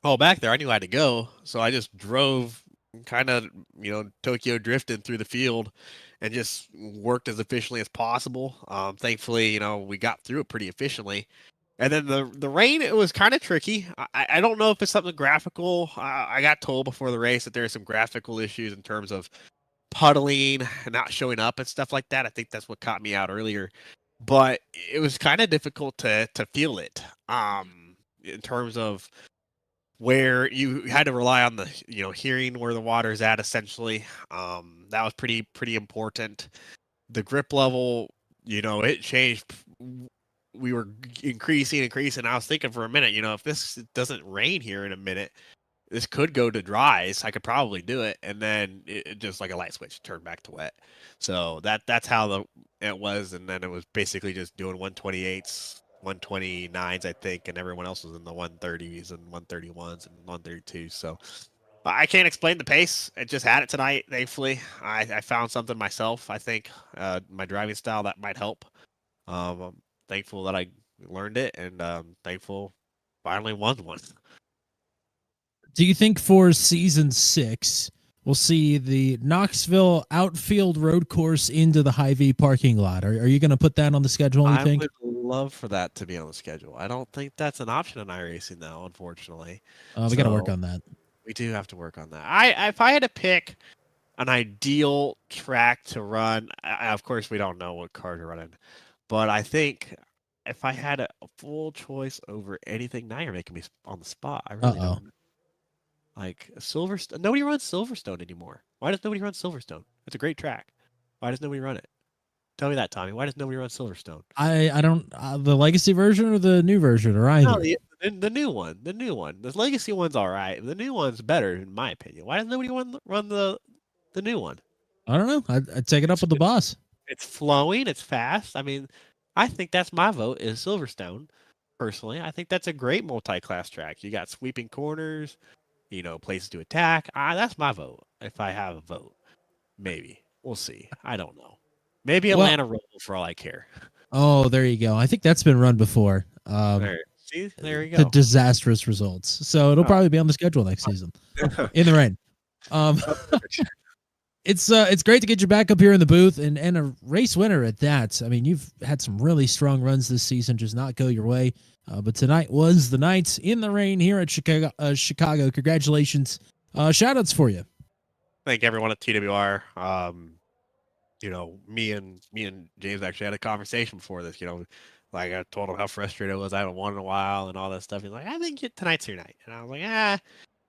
all back there. I knew I had to go. So I just drove kind of, Tokyo drifting through the field and just worked as efficiently as possible. Thankfully, we got through it pretty efficiently. And then the rain, it was kind of tricky. I don't know if it's something graphical. I got told before the race that there are some graphical issues in terms of puddling and not showing up and stuff like that. I think that's what caught me out earlier. But it was kind of difficult to feel it in terms of where you had to rely on the, hearing where the water's at, essentially. That was pretty important. The grip level, it changed. We were increasing. I was thinking for a minute, if this doesn't rain here in a minute, this could go to dries. I could probably do it, and then it just like a light switch turned back to wet. So that's how it was, and then it was basically just doing 128s, 129s, I think, and everyone else was in the 130s and 131s and 132s. So I can't explain the pace. It just had it tonight. Thankfully, I found something myself. I think my driving style that might help. I'm thankful that I learned it, and thankful finally won one. Do you think for season 6 we'll see the Knoxville outfield road course into the Hy-Vee parking lot? Are you going to put that on the schedule? You I think? would love for that to be on the schedule. I don't think that's an option in iRacing though, unfortunately. We got to work on that. We do have to work on that. If I had to pick an ideal track to run, of course we don't know what cars are running, but I think if I had a full choice over anything, now you're making me on the spot. I really don't. Like Silverstone, nobody runs Silverstone anymore. Why does nobody run Silverstone? It's a great track. Why does nobody run it? Tell me that, Tommy. Why does nobody run Silverstone? I don't the legacy version or the new version or either. No, the new one. The new one. The legacy one's all right. The new one's better in my opinion. Why does nobody run the new one? I don't know. I'd take it up with the boss. It's flowing. It's fast. I mean, I think that's my vote is Silverstone. Personally, I think that's a great multi-class track. You got sweeping corners. Places to attack. That's my vote. If I have a vote, maybe we'll see. I don't know. Maybe Atlanta Roll for all I care. Oh, there you go. I think that's been run before. There you go. The disastrous results. So it'll probably be on the schedule next season in the rain. It's great to get you back up here in the booth and a race winner at that. I mean, you've had some really strong runs this season, just not go your way. But tonight was the night in the rain here at Chicago. Congratulations. Shout outs for you. Thank everyone at TWR. Me and James actually had a conversation before this, like I told him how frustrated I was. I haven't won in a while and all that stuff. He's like, I think tonight's your night. And I was like,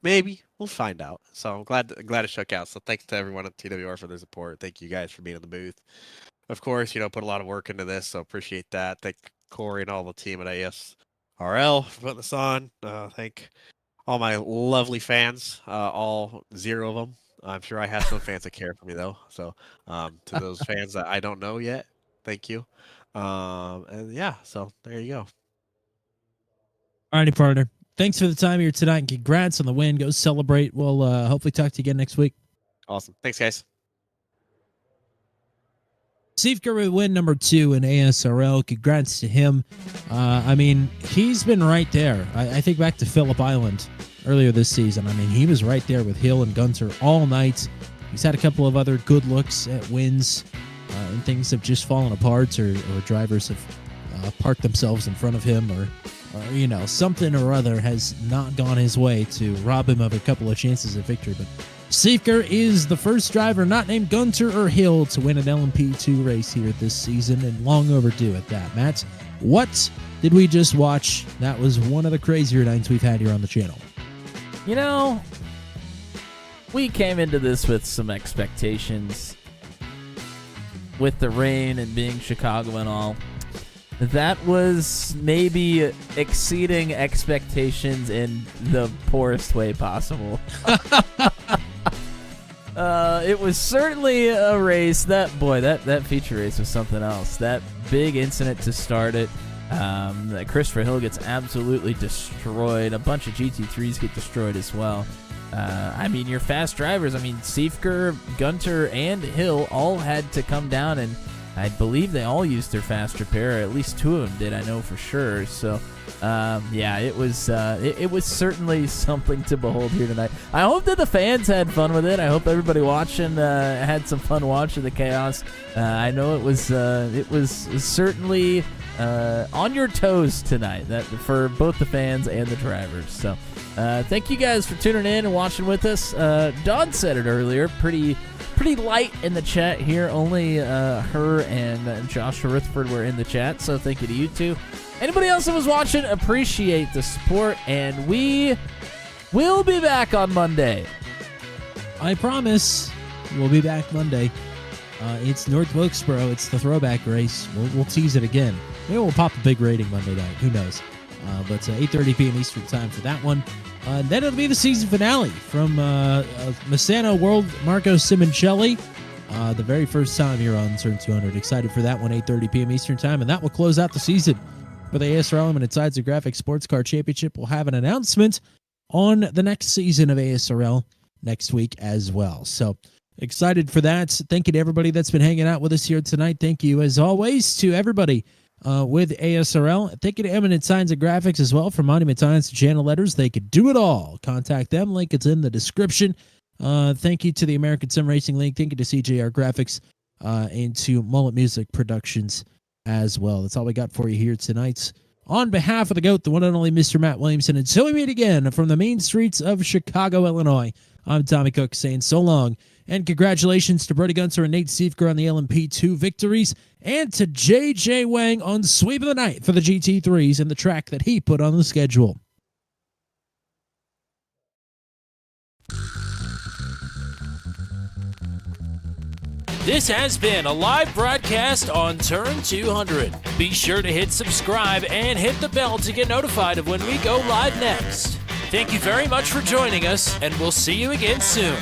maybe we'll find out. So I'm glad it shook out. So thanks to everyone at TWR for their support. Thank you guys for being in the booth. Of course, put a lot of work into this. So appreciate that. Thank Corey and all the team at ASRL for putting this on. Thank all my lovely fans, all 0 of them. I'm sure I have some fans that care for me though. So to those fans that I don't know yet, thank you. And yeah, so there you go. Alrighty, partner. Thanks for the time here tonight and congrats on the win. Go celebrate. We'll hopefully talk to you again next week. Awesome. Thanks, guys. Seifker with win number 2 in ASRL. Congrats to him. I mean, he's been right there. I think back to Phillip Island earlier this season. I mean, he was right there with Hill and Gunter all night. He's had a couple of other good looks at wins, and things have just fallen apart, or drivers have parked themselves in front of him, or something or other has not gone his way to rob him of a couple of chances at victory. But Seifker is the first driver not named Gunter or Hill to win an LMP2 race here this season, and long overdue at that. Matt, what did we just watch? That was one of the crazier nights we've had here on the channel. We came into this with some expectations with the rain and being Chicago and all. That was maybe exceeding expectations in the poorest way possible. It was certainly a race. That feature race was something else. That big incident to start it. That Christopher Hill gets absolutely destroyed. A bunch of GT3s get destroyed as well. I mean, your fast drivers, Seifker, Gunter, and Hill all had to come down, and I believe they all used their fast repair. At least 2 of them did, I know for sure. So, it was certainly something to behold here tonight. I hope that the fans had fun with it. I hope everybody watching had some fun watching the chaos. I know it was certainly on your toes tonight, that for both the fans and the drivers. So, thank you guys for tuning in and watching with us. Don said it earlier, pretty light in the chat here. Only her and Joshua Rutherford were in the chat, so thank you to you two. Anybody else that was watching, appreciate the support, and we will be back on Monday. I promise we'll be back Monday. It's North Wilkesboro. It's the throwback race. We'll tease it again. Maybe we'll pop a big rating Monday night. Who knows? But 8:30 p.m. Eastern time for that one. Then it'll be the season finale from Misano World Marco Simoncelli. The very first time here on Turn 200. Excited for that one, 8:30 p.m. Eastern time, and that will close out the season for the ASRL Eminent Sides and Graphics Sports Car Championship. We'll have an announcement on the next season of ASRL next week as well. So excited for that. Thank you to everybody that's been hanging out with us here tonight. Thank you, as always, to everybody with ASRL. Thank you to Eminent Signs and Graphics as well, for monument signs to channel letters. They could do it all. Contact them. Link is in the description. Thank you to the American Sim Racing League. Thank you to CJR Graphics and to Mullet Music Productions as well. That's all we got for you here tonight. On behalf of the GOAT, the one and only Mr. Matt Williamson, until we meet again from the main streets of Chicago, Illinois, I'm Tommy Cook saying so long, and congratulations to Brody Gunter and Nate Stiefker on the LMP2 victories, and to JJ Wang on Sweep of the Night for the GT3s and the track that he put on the schedule. This has been a live broadcast on Turn 200. Be sure to hit subscribe and hit the bell to get notified of when we go live next. Thank you very much for joining us, and we'll see you again soon.